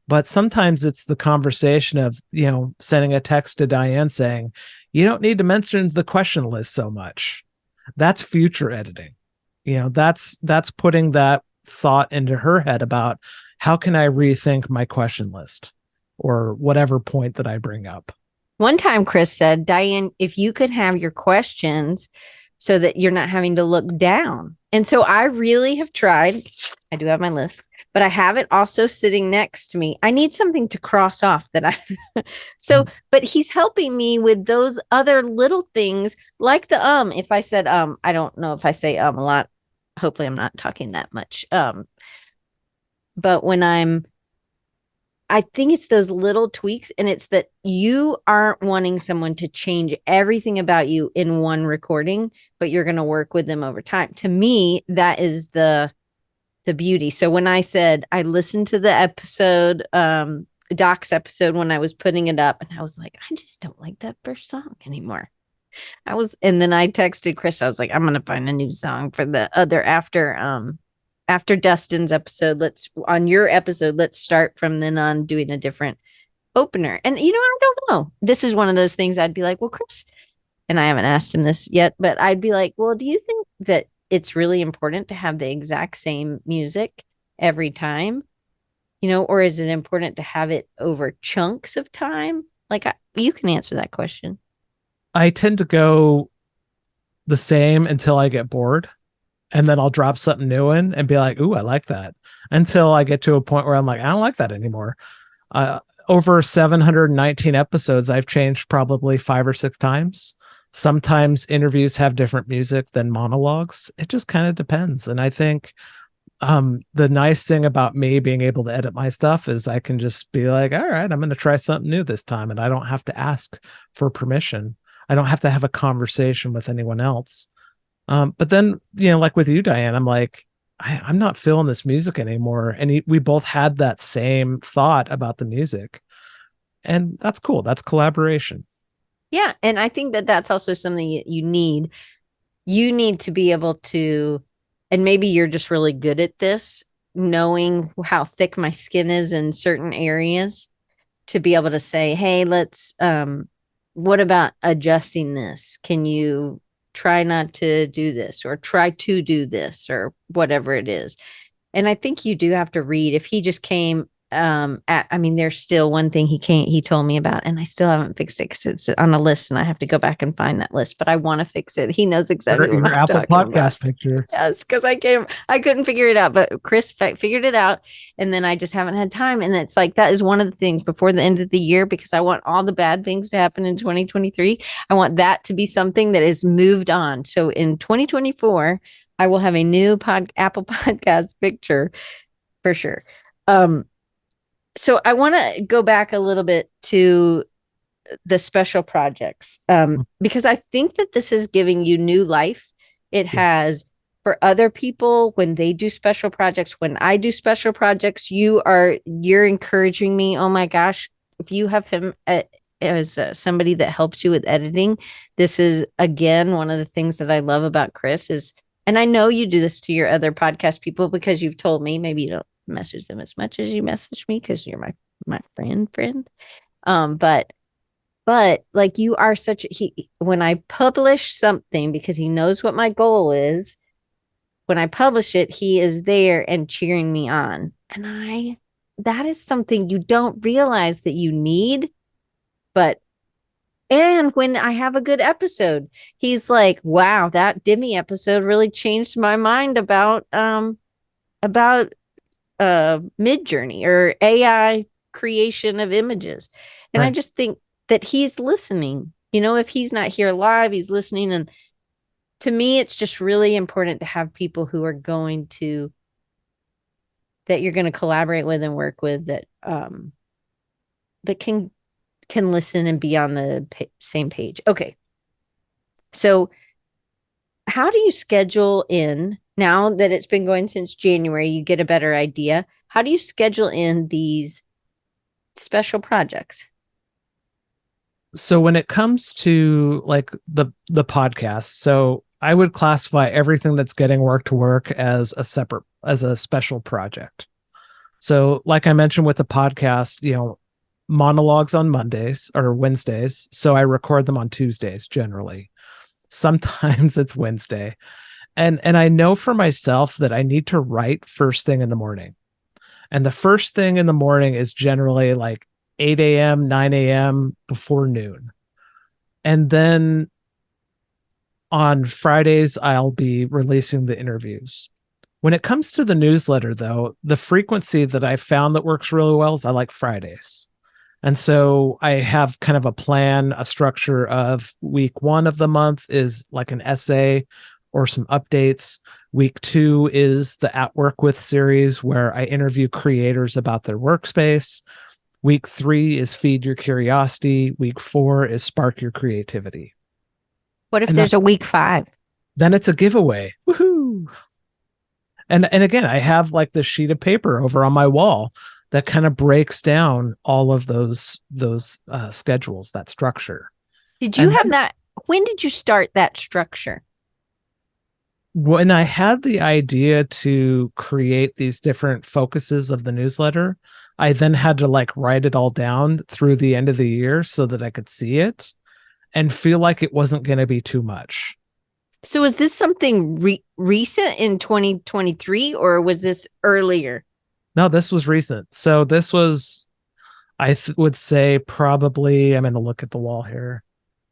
But sometimes it's the conversation of, sending a text to Diane saying, you don't need to mention the question list so much. That's future editing. That's putting that thought into her head about how can I rethink my question list or whatever point that I bring up. One time, Chris said, Diane, if you could have your questions so that you're not having to look down. And so I really have tried. I do have my list, but I have it also sitting next to me. I need something to cross off that I. So, but he's helping me with those other little things like the if I said I don't know if I say a lot. Hopefully I'm not talking that much. But when I think it's those little tweaks, and it's that you aren't wanting someone to change everything about you in one recording, but you're going to work with them over time. To me, that is the beauty. So when I said I listened to the episode, Doc's episode, when I was putting it up, and I was like, I just don't like that first song anymore. And then I texted Chris. I was like, I'm going to find a new song for the other after Dustin's episode. On your episode, let's start from then on doing a different opener. And I don't know. This is one of those things I'd be like, well, Chris, and I haven't asked him this yet, but I'd be like, well, do you think that it's really important to have the exact same music every time? Or is it important to have it over chunks of time? Like, you can answer that question. I tend to go the same until I get bored, and then I'll drop something new in and be like, ooh, I like that, until I get to a point where I'm like, I don't like that anymore. Over 719 episodes, I've changed probably 5 or 6 times. Sometimes interviews have different music than monologues. It just kind of depends. And I think the nice thing about me being able to edit my stuff is I can just be like, all right, I'm going to try something new this time. And I don't have to ask for permission. I don't have to have a conversation with anyone else. But then, like with you, Diane, I'm like, I'm not feeling this music anymore. And we both had that same thought about the music. And that's cool. That's collaboration. Yeah. And I think that that's also something you need. You need to be able to, and maybe you're just really good at this, knowing how thick my skin is in certain areas, to be able to say, hey, what about adjusting this? Can you try not to do this, or try to do this, or whatever it is? And I think you do have to read. If he just came there's still one thing he told me about, and I still haven't fixed it because it's on a list and I have to go back and find that list, but I want to fix it. He knows exactly what Your I'm Apple talking Podcast about. picture. Yes, because I couldn't figure it out, but Chris figured it out, and then I just haven't had time. And it's like, that is one of the things before the end of the year, because I want all the bad things to happen in 2023. I want that to be something that is moved on. So in 2024, I will have a new Apple Podcast picture for sure. So I want to go back a little bit to the special projects, because I think that this is giving you new life. It has for other people when they do special projects. When I do special projects, you're encouraging me. Oh my gosh, if you have him as somebody that helps you with editing, this is again one of the things that I love about Chris is, and I know you do this to your other podcast people because you've told me, maybe you don't message them as much as you message me because you're my friend. But like, you are when I publish something, because he knows what my goal is, when I publish it, he is there and cheering me on. And that is something you don't realize that you need. And when I have a good episode, he's like, wow, that Demi episode really changed my mind about Midjourney or AI creation of images. And I Right. just think that he's listening. If he's not here live, he's listening. And to me, it's just really important to have people who are that you're going to collaborate with and work with, that can listen and be on the same page. Okay. So how do you schedule in, now that it's been going since January, you get a better idea. How do you schedule in these special projects? So when it comes to like the podcast, so I would classify everything that's getting work to work as a special project. So like I mentioned with the podcast, monologues on Mondays or Wednesdays. So I record them on Tuesdays generally. Sometimes it's Wednesday. And I know for myself that I need to write first thing in the morning. And the first thing in the morning is generally like 8 a.m., 9 a.m. before noon. And then on Fridays, I'll be releasing the interviews. When it comes to the newsletter, though, the frequency that I found that works really well is I like Fridays. And so I have kind of a plan, a structure of week 1 of the month is like an essay or some updates. Week 2 is the At Work With series where I interview creators about their workspace. Week 3 is Feed Your Curiosity. Week 4 is Spark Your Creativity. What if And there's a week 5? then it's a giveaway. Woohoo! And again, I have like this sheet of paper over on my wall that kind of breaks down all of those schedules, that structure. Did you And have then that? When did you start that structure? when I had the idea to create these different focuses of the newsletter, I then had to like write it all down through the end of the year so that I could see it and feel like it wasn't going to be too much. So is this something recent in 2023 or was this earlier? No, this was recent. So this was, would say probably, I'm going to look at the wall here.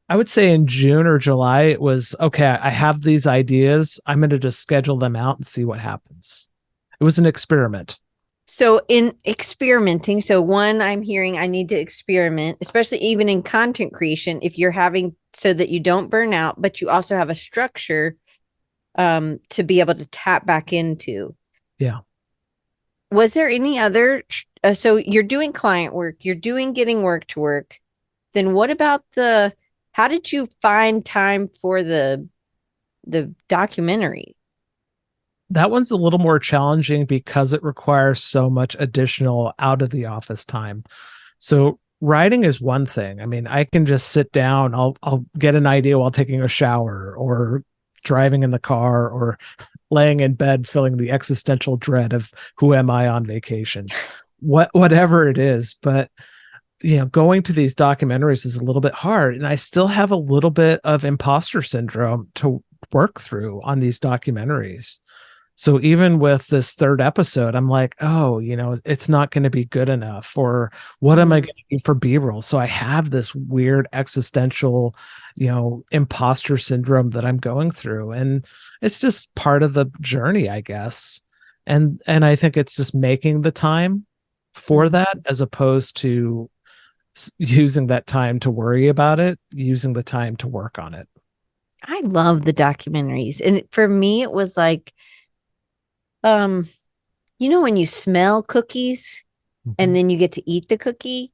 I would say in June or July, it was okay. I have these ideas. I'm going to just schedule them out and see what happens. It was an experiment. So in experimenting, so one, I'm hearing I need to experiment, especially even in content creation, if you're having so that you don't burn out, but you also have a structure to be able to tap back into. Yeah. Was there any other so you're doing client work, you're doing getting work to work. Then what about the how did you find time for the documentary? That one's a little more challenging because it requires so much additional out of the office time. So writing is one thing. I mean, I can just sit down, I'll get an idea while taking a shower or driving in the car or laying in bed feeling the existential dread of who am I on vacation. Whatever it is, but going to these documentaries is a little bit hard and I still have a little bit of imposter syndrome to work through on these documentaries. So even with this third episode, I'm like, oh, it's not going to be good enough. Or what am I going to do for B-roll? So I have this weird existential, imposter syndrome that I'm going through. And it's just part of the journey, I guess. And I think it's just making the time for that as opposed to using that time to worry about it, using the time to work on it. I love the documentaries. And for me, it was like, um, when you smell cookies and then you get to eat the cookie.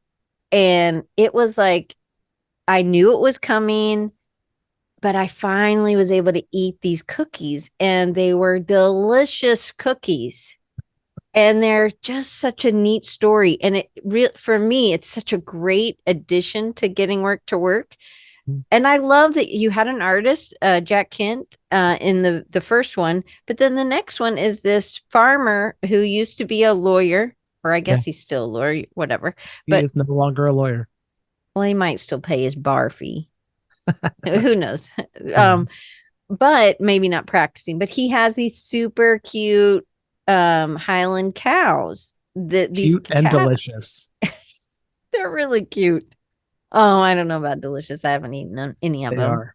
And it was like, I knew it was coming, but I finally was able to eat these cookies and they were delicious cookies. And they're just such a neat story. And for me, it's such a great addition to getting work to work. And I love that you had an artist, Jack Kent, in the first one, but then the next one is this farmer who used to be a lawyer, or I guess he's still a lawyer, whatever. He But is no longer a lawyer. well, he might still pay his bar fee. Who knows? But maybe not practicing. But he has these super cute Highland cows. These Cute and delicious. they're really cute. Oh, I don't know about delicious. I haven't eaten any of They them.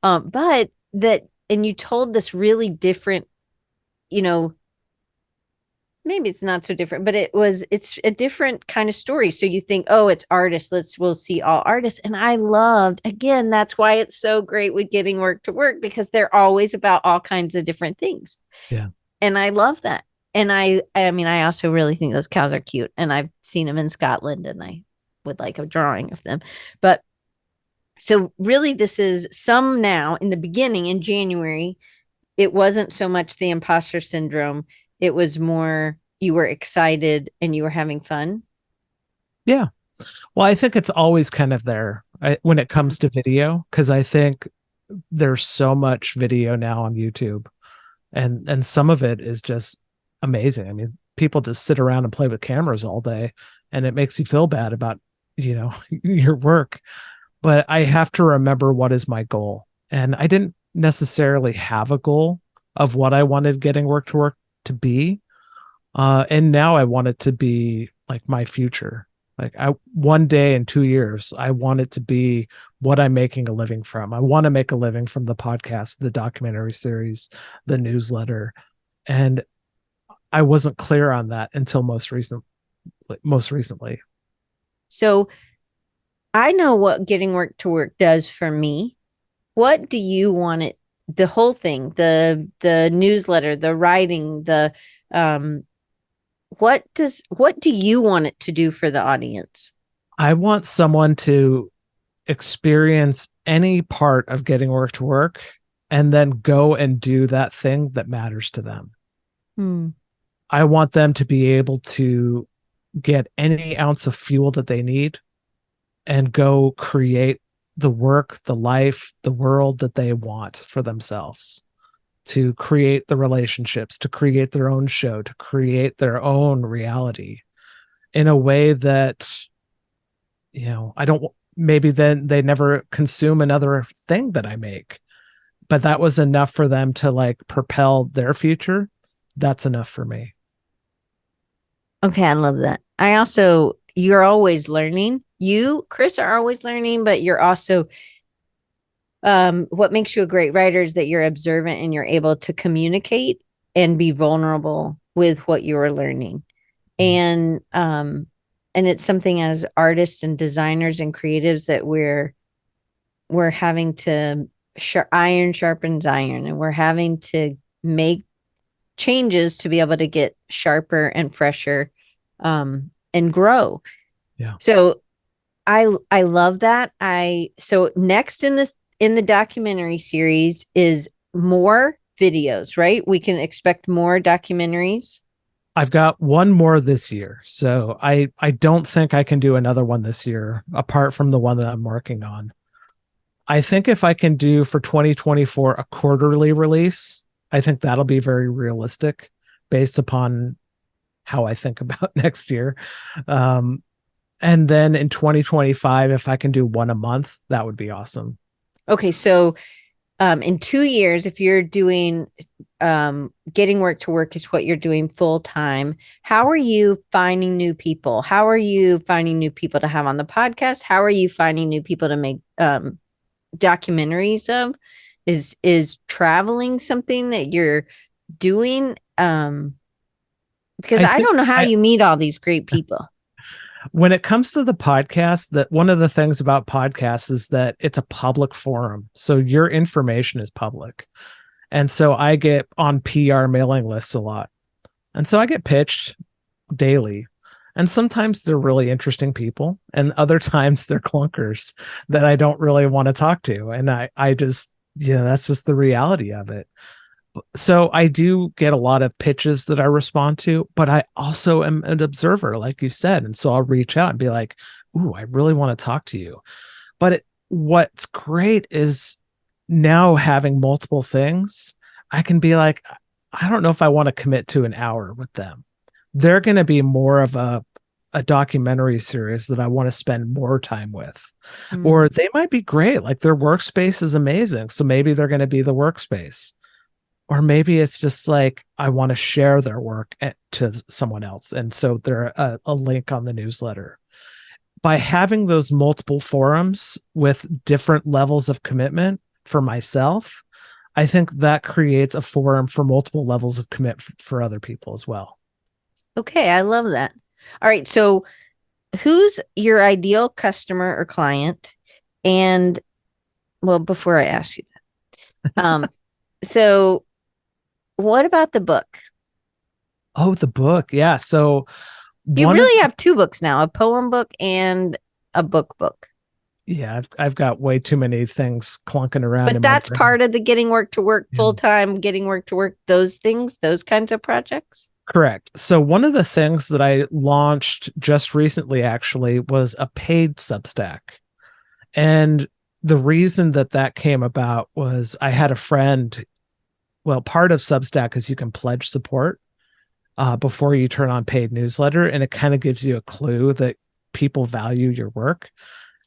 are. But and you told this really different, maybe it's not so different, but it's a different kind of story. So you think, oh, it's artists. We'll see all artists. And I loved, again, that's why it's so great with getting work to work because they're always about all kinds of different things. Yeah. And I love that. And I mean, I also really think those cows are cute. And I've seen them in Scotland and I would like a drawing of them. But so really this is some now in the beginning in January, it wasn't so much the imposter syndrome. It was more you were excited and you were having fun. Yeah. Well, I think it's always kind of there. when it comes to video, because I think there's so much video now on YouTube, and some of it is just amazing. I mean, people just sit around and play with cameras all day, and it makes you feel bad about, your work. But I have to remember what is my goal. And I didn't necessarily have a goal of what I wanted getting work to work to be. And now I want it to be like my future. Like one day in 2 years, I want it to be what I'm making a living from. I want to make a living from the podcast, the documentary series, the newsletter. And I wasn't clear on that until most recently. So I know what getting work to work does for me. What do you want it, the whole thing, the newsletter, the writing, the what do you want it to do for the audience? I want someone to experience any part of getting work to work and then go and do that thing that matters to them. Hmm. I want them to be able to get any ounce of fuel that they need and go create the work, the life, the world that they want for themselves, to create the relationships, to create their own show, to create their own reality in a way that, I don't, maybe then they never consume another thing that I make, but that was enough for them to like propel their future. That's enough for me. Okay, I love that. You're always learning. You, Chris, are always learning, but you're also, what makes you a great writer is that you're observant and you're able to communicate and be vulnerable with what you're learning. And it's something as artists and designers and creatives that we're having to iron sharpens iron, and we're having to make changes to be able to get sharper and fresher, and grow. Yeah. So I love that. So next in the documentary series is more videos, right? We can expect more documentaries. I've got one more this year. So I don't think I can do another one this year apart from the one that I'm working on. I think if I can do for 2024 a quarterly release, I think that'll be very realistic based upon how I think about next year. And then in 2025, if I can do one a month, that would be awesome. Okay, so in 2 years, if you're doing getting work to work is what you're doing full time, how are you finding new people? How are you finding new people to have on the podcast? How are you finding new people to make documentaries of? Is traveling something that you're doing? Because I don't know how you meet all these great people. When it comes to the podcast, that one of the things about podcasts is that it's a public forum. So your information is public. And so I get on PR mailing lists a lot. And so I get pitched daily. And sometimes they're really interesting people, and other times they're clunkers that I don't really want to talk to. And I just, that's just the reality of it. So I do get a lot of pitches that I respond to, but I also am an observer, like you said. And so I'll reach out and be like, ooh, I really want to talk to you. But what's great is now having multiple things, I can be like, I don't know if I want to commit to an hour with them. They're going to be more of a documentary series that I want to spend more time with. Or they might be great. Like their workspace is amazing. So maybe they're going to be the workspace. Or maybe it's just like, I want to share their work to someone else. And so they're a link on the newsletter. By having those multiple forums with different levels of commitment for myself, I think that creates a forum for multiple levels of commitment for other people as well. Okay, I love that. All right, so who's your ideal customer or client? And well, before I ask you that, so what about the book? Oh, the book. Yeah. So You really have two books now, a poem book and a book. Yeah, I've got way too many things clunking around. But that's part of the getting work to work full time, getting work to work, those things, those kinds of projects. Correct. So one of the things that I launched just recently actually was a paid Substack. And the reason that that came about was I had a friend. Well, part of Substack is you can pledge support before you turn on paid newsletter, and it kind of gives you a clue that people value your work.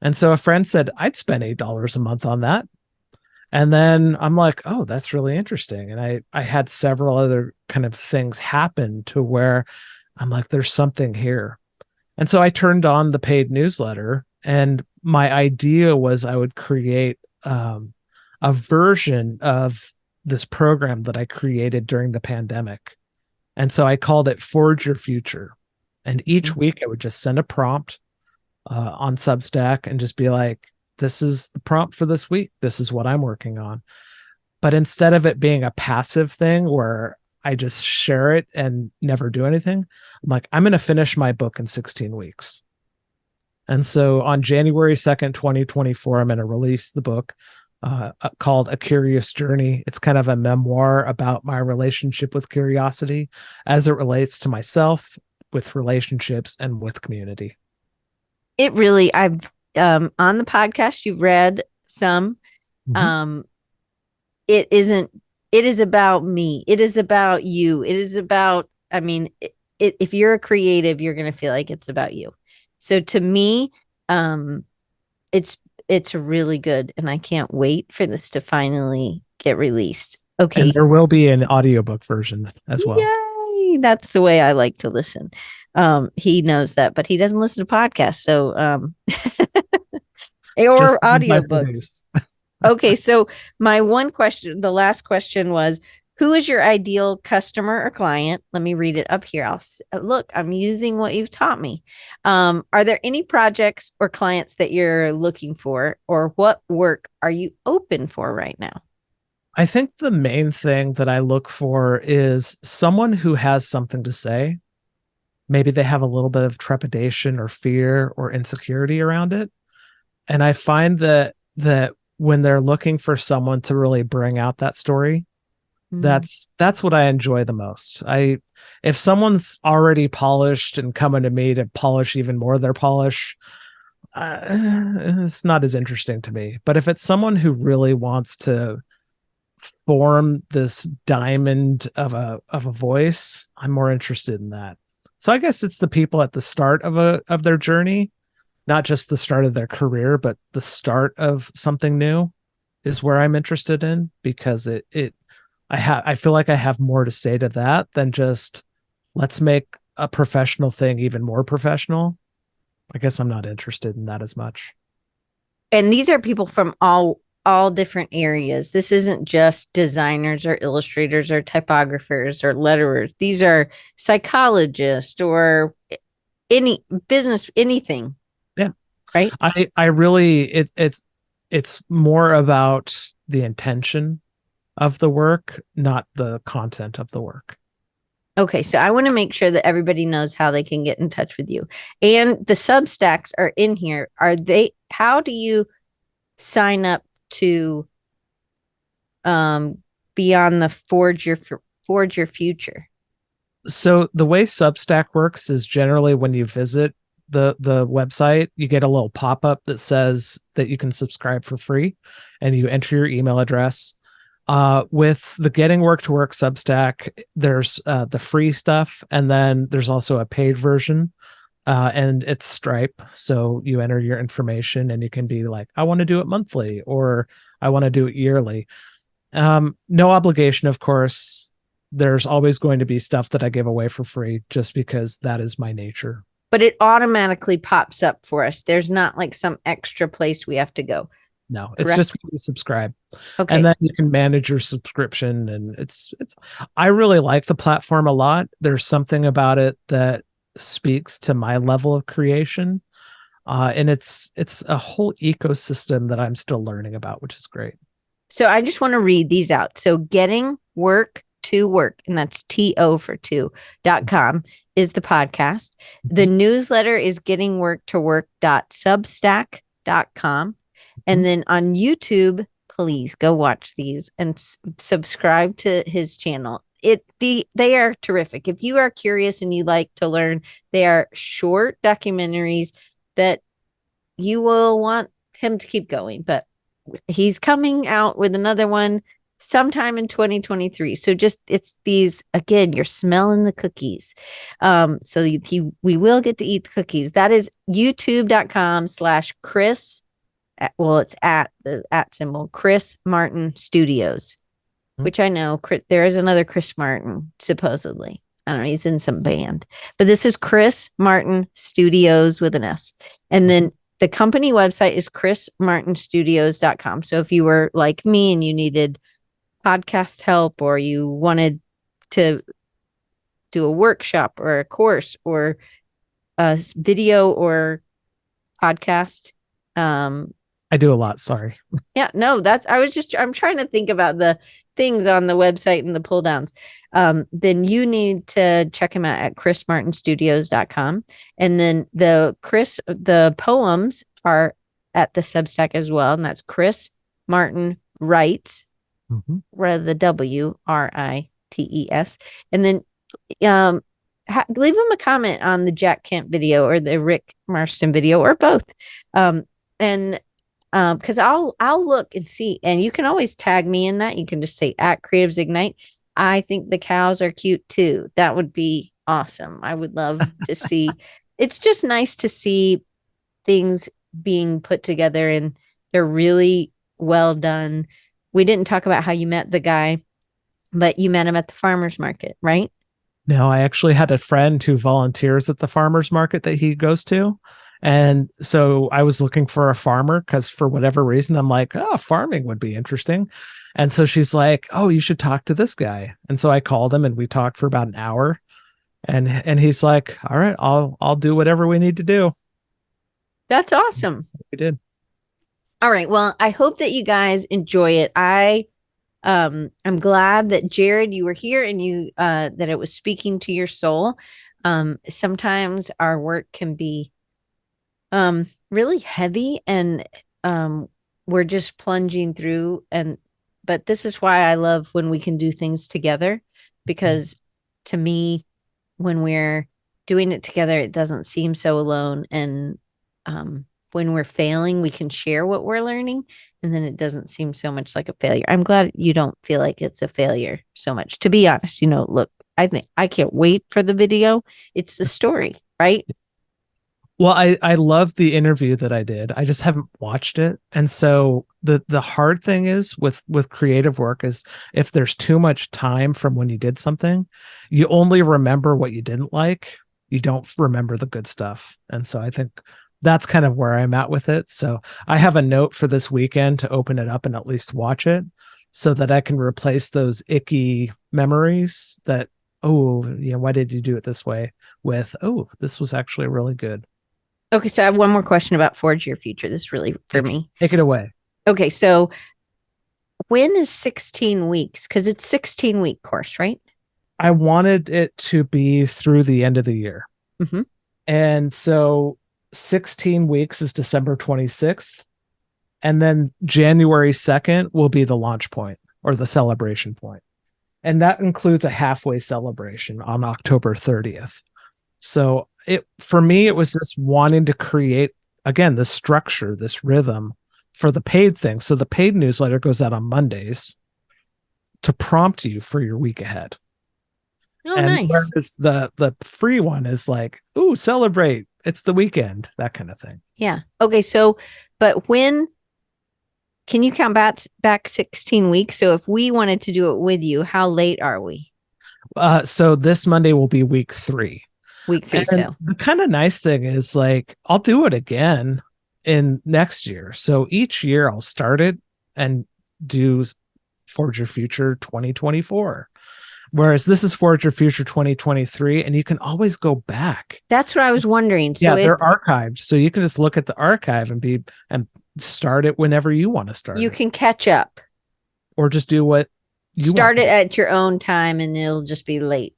And so a friend said, I'd spend $8 a month on that. And then I'm like, oh, that's really interesting. And I had several other kind of things happen to where I'm like, there's something here. And so I turned on the paid newsletter, and my idea was I would create a version of this program that I created during the pandemic. And so I called it Forge Your Future. And each week I would just send a prompt on Substack and just be like, this is the prompt for this week. This is what I'm working on. But instead of it being a passive thing where I just share it and never do anything, I'm like, I'm going to finish my book in 16 weeks. And so on January 2nd, 2024, I'm going to release the book called A Curious Journey. It's kind of a memoir about my relationship with curiosity as it relates to myself, with relationships, and with community. It really, I've on the podcast, you've read some. Mm-hmm. It isn't, it is about me. It is about you. It is about, I mean, if you're a creative, you're going to feel like it's about you. So to me, um, it's really good, and I can't wait for this to finally get released. And Okay. there will be an audiobook version as well. Yay. That's the way I like to listen. He knows that, but he doesn't listen to podcasts. So, Just or by audiobooks. produce. Okay. So my one question, the last question was, who is your ideal customer or client? Let me read it up here. Look, I'm using what you've taught me. Are there any projects or clients that you're looking for, or what work are you open for right now? I think the main thing that I look for is someone who has something to say. Maybe they have a little bit of trepidation or fear or insecurity around it. And I find that when they're looking for someone to really bring out that story, Mm. that's what I enjoy the most. If someone's already polished and coming to me to polish even more their polish, it's not as interesting to me. But if it's someone who really wants to form this diamond of a voice, I'm more interested in that. So I guess it's the people at the start of their journey, not just the start of their career, but the start of something new is where I'm interested in, because I feel like I have more to say to that than just let's make a professional thing even more professional. I guess I'm not interested in that as much. And these are people from all different areas. This isn't just designers or illustrators or typographers or letterers. These are psychologists or any business, anything, Yeah. right? I really it's more about the intention of the work, not the content of the work. Okay, so I want to make sure that everybody knows how they can get in touch with you. And the Substacks are in here. Are they, how do you sign up to um be on the Forge Your Future? So the way Substack works is generally when you visit the website, you get a little pop-up that says that you can subscribe for free, and you enter your email address. With the Getting Work to Work Substack, there's the free stuff, and then there's also a paid version, and it's Stripe. So you enter your information, and you can be like, I want to do it monthly, or I want to do it yearly. No obligation, of course. There's always going to be stuff that I give away for free just because that is my nature. But it automatically pops up for us. There's not like some extra place we have to go. No, it's Correct? just when you subscribe, and Okay. then you can manage your subscription. And it's I really like the platform a lot. There's something about it that speaks to my level of creation. And it's a whole ecosystem that I'm still learning about, which is great. So I just want to read these out. So Getting Work to Work, and that's TO for 2.com is the podcast. The Mhm. newsletter is Getting Work to Work.substack.com. And Mhm. then on YouTube, please go watch these and subscribe to his channel. They are terrific. If you are curious and you like to learn, they are short documentaries that you will want him to keep going, but he's coming out with another one sometime in 2023. So just it's these again, you're smelling the cookies. So we will get to eat the cookies. That is youtube.com/Chris. Well, it's at the at symbol Chris Martin Studios, which I know there is another Chris Martin, supposedly. I don't know, he's in some band. But this is Chris Martin Studios with an S. And then the company website is chrismartinstudios.com. So if you were like me and you needed podcast help, or you wanted to do a workshop or a course or a video or podcast, I do a lot. Sorry. yeah, no, I'm trying to think about the things on the website and the pull downs. Then you need to check him out at chrismartinstudios.com. And then the poems are at the Substack as well. And that's Chris Martin Writes, rather the WRITES. And then leave him a comment on the Jack Kemp video or the Rick Marston video or both. And because I'll look and see, and you can always tag me in that. You can just say at Creatives Ignite. I think the cows are cute too. That would be awesome. I would love to see. It's just nice to see things being put together, and they're really well done. We didn't talk about how you met the guy, but you met him at the farmer's market, right? No, I actually had a friend who volunteers at the farmer's market that he goes to. And so I was looking for a farmer because for whatever reason, I'm like, oh, farming would be interesting. And so she's like, oh, you should talk to this guy. And so I called him and we talked for about an hour. And he's like, all right, I'll do whatever we need to do. That's awesome. We did. All right. Well, I hope that you guys enjoy it. I'm glad that Jared, you were here and you that it was speaking to your soul. Sometimes our work can be really heavy, and we're just plunging through, but this is why I love when we can do things together, because to me, when we're doing it together, it doesn't seem so alone. And when we're failing, we can share what we're learning, and then it doesn't seem so much like a failure. I'm glad you don't feel like it's a failure so much. To be honest, look, I think I can't wait for the video. It's the story, right? Well, I love the interview that I did. I just haven't watched it. And so the hard thing is with creative work is if there's too much time from when you did something, you only remember what you didn't like. You don't remember the good stuff. And so I think that's kind of where I'm at with it. So I have a note for this weekend to open it up and at least watch it so that I can replace those icky memories that, oh, why did you do it this way, with, oh, this was actually really good. Okay, so I have one more question about Forge Your Future. This is really for me. Take it away. Okay, so when is 16 weeks? Because it's 16-week course, right? I wanted it to be through the end of the year. Mm-hmm. And so 16 weeks is December 26th. And then January 2nd will be the launch point or the celebration point. And that includes a halfway celebration on October 30th. So for me, it was just wanting to create, again, this structure, this rhythm for the paid thing. So the paid newsletter goes out on Mondays to prompt you for your week ahead. Oh, and nice. Whereas the free one is like, ooh, celebrate. It's the weekend, that kind of thing. Yeah. Okay. So, but can you count back 16 weeks? So if we wanted to do it with you, how late are we? So this Monday will be week 3. Week 3. And so the kind of nice thing is like, I'll do it again in next year. So each year I'll start it and do Forge Your Future 2024. Whereas this is Forge Your Future 2023, and you can always go back. That's what I was wondering. So they're archived. So you can just look at the archive and start it whenever you want to start. You can catch up. Or just do what you start it at your own time, and it'll just be late.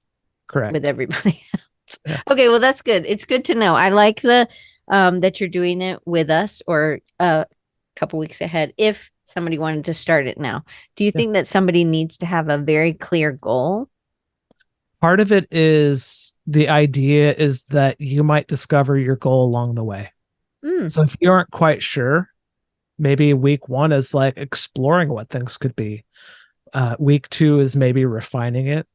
Correct. With everybody else. Yeah. Okay, well, that's good. It's good to know. I like the that you're doing it with us or a couple weeks ahead if somebody wanted to start it now. Do you think that somebody needs to have a very clear goal? Part of it is the idea is that you might discover your goal along the way. So if you aren't quite sure, maybe week 1 is like exploring what things could be. Week 2 is maybe refining it.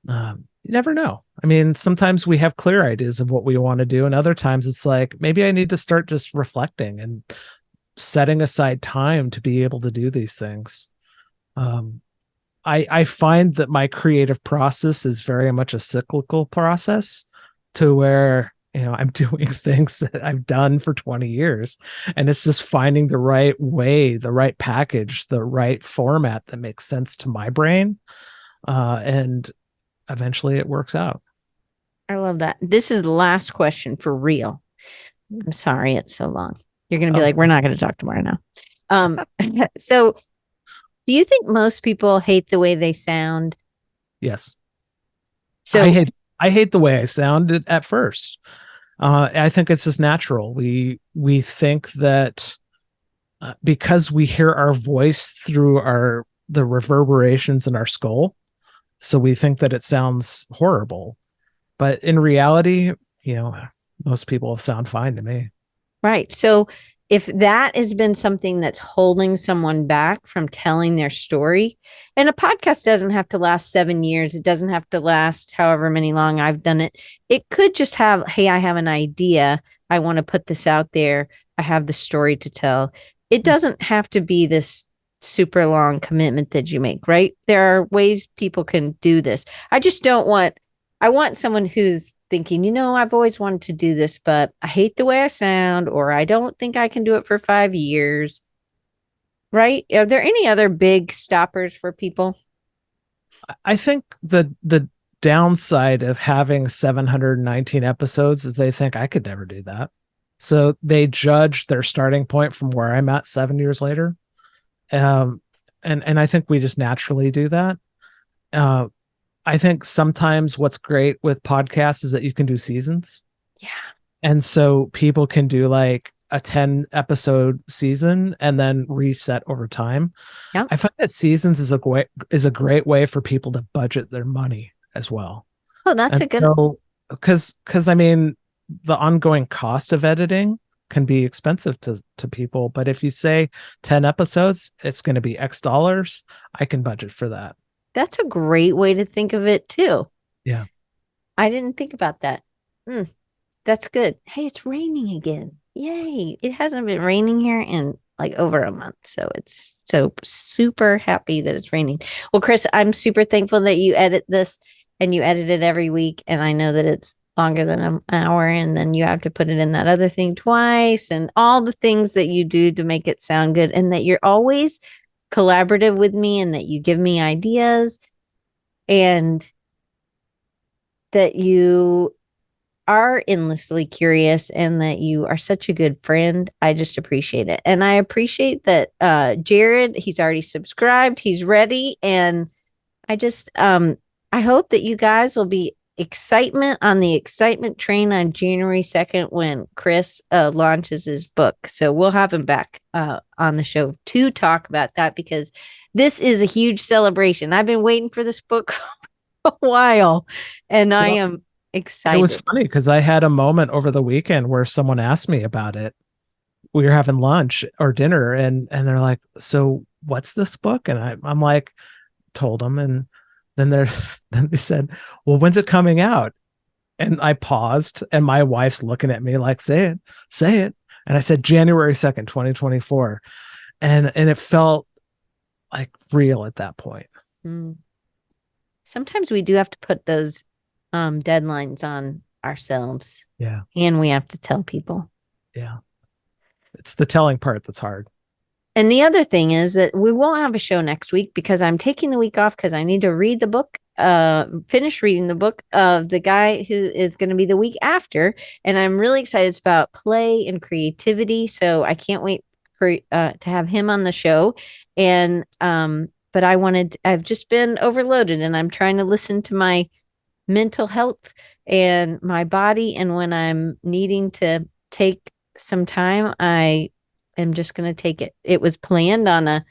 You never know. I mean, sometimes we have clear ideas of what we want to do, and other times it's like, maybe I need to start just reflecting and setting aside time to be able to do these things. Um, I find that my creative process is very much a cyclical process, to where, I'm doing things that I've done for 20 years, and it's just finding the right way, the right package, the right format that makes sense to my brain. And eventually it works out. I love that. This is the last question for real. I'm sorry it's so long. You're going to be Oh, like, we're not going to talk tomorrow now. Um, so do you think most people hate the way they sound? yes. I So, hate I hate the way I sounded at first. I think it's just natural. We think that because we hear our voice through the reverberations in our skull, so we think that it sounds horrible. But in reality, you know, most people sound fine to me. right. So if that has been something that's holding someone back from telling their story, and a podcast doesn't have to last 7 years, it doesn't have to last however many long I've done it. It could just have, hey, I have an idea. I want to put this out there. I have the story to tell. It doesn't have to be this super long commitment that you make, right? There are ways people can do this. I just don't want, I want someone who's thinking, I've always wanted to do this, but I hate the way I sound, or I don't think I can do it for 5 years. Right? Are there any other big stoppers for people? I think the downside of having 719 episodes is they think I could never do that. So they judge their starting point from where I'm at 7 years later. Um, and I think we just naturally do that. Uh, I think sometimes what's great with podcasts is that you can do seasons. Yeah. And so people can do like a 10 episode season and then reset over time. Yeah. I find that seasons is a great way for people to budget their money as well. Oh, that's And a good. so because I mean, the ongoing cost of editing can be expensive to people, but if you say 10 episodes, it's going to be X dollars, I can budget for that. That's a great way to think of it too. Yeah. I didn't think about that. Mm, that's good. Hey, it's raining again. Yay. It hasn't been raining here in like over a month. So it's so super happy that it's raining. Well, Chris, I'm super thankful that you edit this and you edit it every week. And I know that it's longer than an hour. And then you have to put it in that other thing twice and all the things that you do to make it sound good. And that you're always collaborative with me and that you give me ideas and that you are endlessly curious and that you are such a good friend. I just appreciate it. And I appreciate that Jared, he's already subscribed, he's ready. And I just I hope that you guys will be excitement on the excitement train on January 2nd when Chris launches his book. So we'll have him back on the show to talk about that because this is a huge celebration. I've been waiting for this book for a while and I Well, am it was excited. funny because I had a moment over the weekend where someone asked me about it. We were having lunch or dinner, and they're like, "So what's this book?" And I'm like, told them, and then then they said, "Well, when's it coming out?" And I paused, and my wife's looking at me like, say it." And I said, January 2nd, 2024, and it felt like real at that point. Mm. Sometimes we do have to put those deadlines on ourselves Yeah, and we have to tell people. yeah. It's the telling part that's hard. And the other thing is that we won't have a show next week because I'm taking the week off because I need to read the book, finish reading the book of the guy who is going to be the week after. And I'm really excited. It's about play and creativity. So I can't wait for to have him on the show. And but I've just been overloaded and I'm trying to listen to my mental health and my body. And when I'm needing to take some time, I am just going to take it. It was planned on a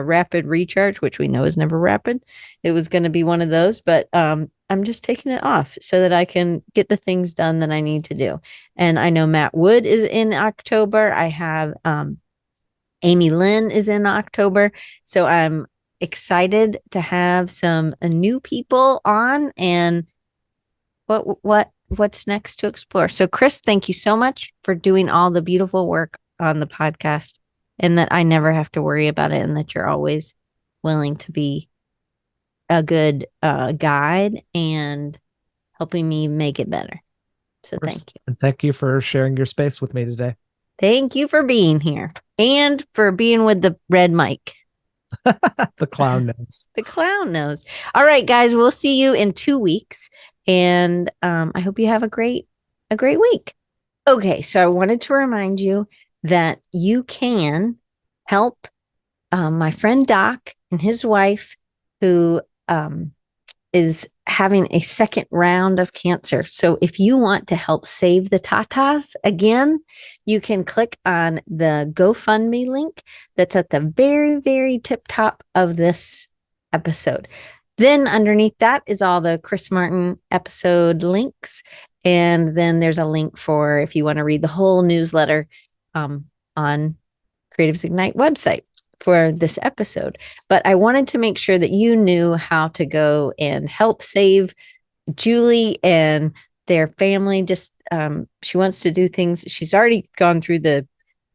rapid recharge, which we know is never rapid. It was going to be one of those, but I'm just taking it off so that I can get the things done that I need to do. And I know Matt Wood is in October. I have Amy Lynn is in October. So I'm excited to have some new people on and what's next to explore. So Chris, thank you so much for doing all the beautiful work on the podcast and that I never have to worry about it and that you're always willing to be a good guide and helping me make it better. So thank you. And thank you for sharing your space with me today. Thank you for being here and for being with the red mic. The clown knows. The clown knows. All right, guys, we'll see you in 2 weeks. And I hope you have a great week. Okay, so I wanted to remind you that you can help my friend Doc and his wife who is having a second round of cancer. So if you want to help save the tatas again, you can click on the GoFundMe link that's at the very, very tip top of this episode. Then underneath that is all the Chris Martin episode links. And then there's a link for if you want to read the whole newsletter on Creatives Ignite website for this episode. But I wanted to make sure that you knew how to go and help save Julie and their family. Just she wants to do things. She's already gone through the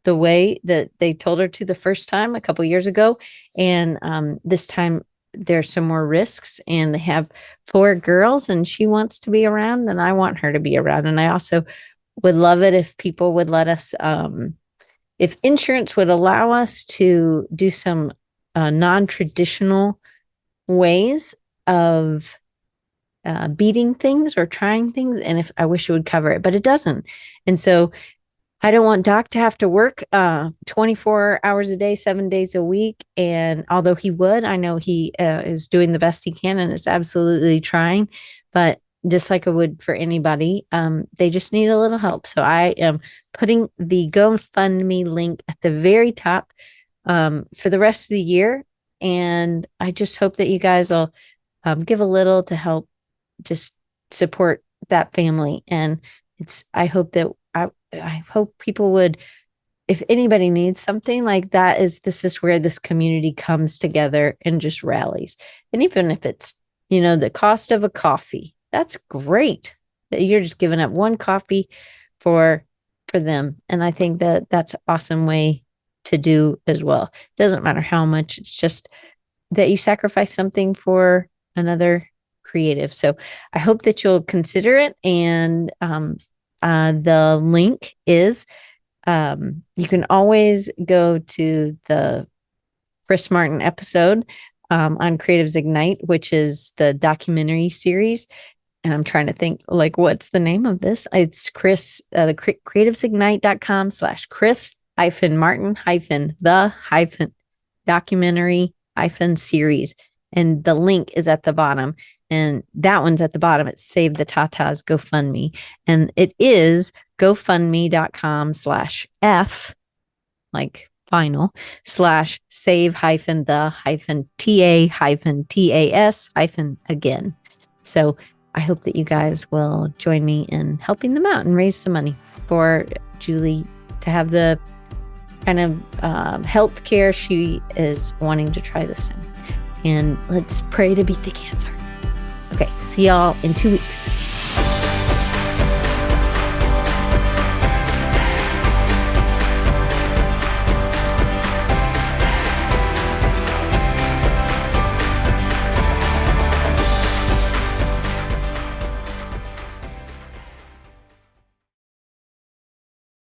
way that they told her to the first time a couple years ago. And this time there's some more risks and they have 4 girls and she wants to be around and I want her to be around. And I also would love it if people would let us if insurance would allow us to do some non-traditional ways of beating things or trying things. And if I wish it would cover it, but it doesn't. And so I don't want Doc to have to work 24 hours a day, 7 days a week. And although he would, I know he is doing the best he can and is absolutely trying. But just like I would for anybody, they just need a little help. So I am putting the GoFundMe link at the very top for the rest of the year. And I just hope that you guys will give a little to help just support that family. And I hope people would, if anybody needs something like that, this is where this community comes together and just rallies. And even if it's, the cost of a coffee, that's great that you're just giving up one coffee for them. And I think that that's an awesome way to do as well. It doesn't matter how much, it's just that you sacrifice something for another creative. So I hope that you'll consider it. And the link is, you can always go to the Chris Martin episode on Creatives Ignite, which is the documentary series. And I'm trying to think what's the name of this? It's Chris, the creativesignite.com/Chris-Martin-the-documentary-series. And the link is at the bottom. And that one's at the bottom. It's Save the Tatas GoFundMe. And it is GoFundMe.com/F, like final, /save-the-ta-tas-again. So I hope that you guys will join me in helping them out and raise some money for Julie to have the kind of health care she is wanting to try this time. And let's pray to beat the cancer. Okay, see y'all in 2 weeks.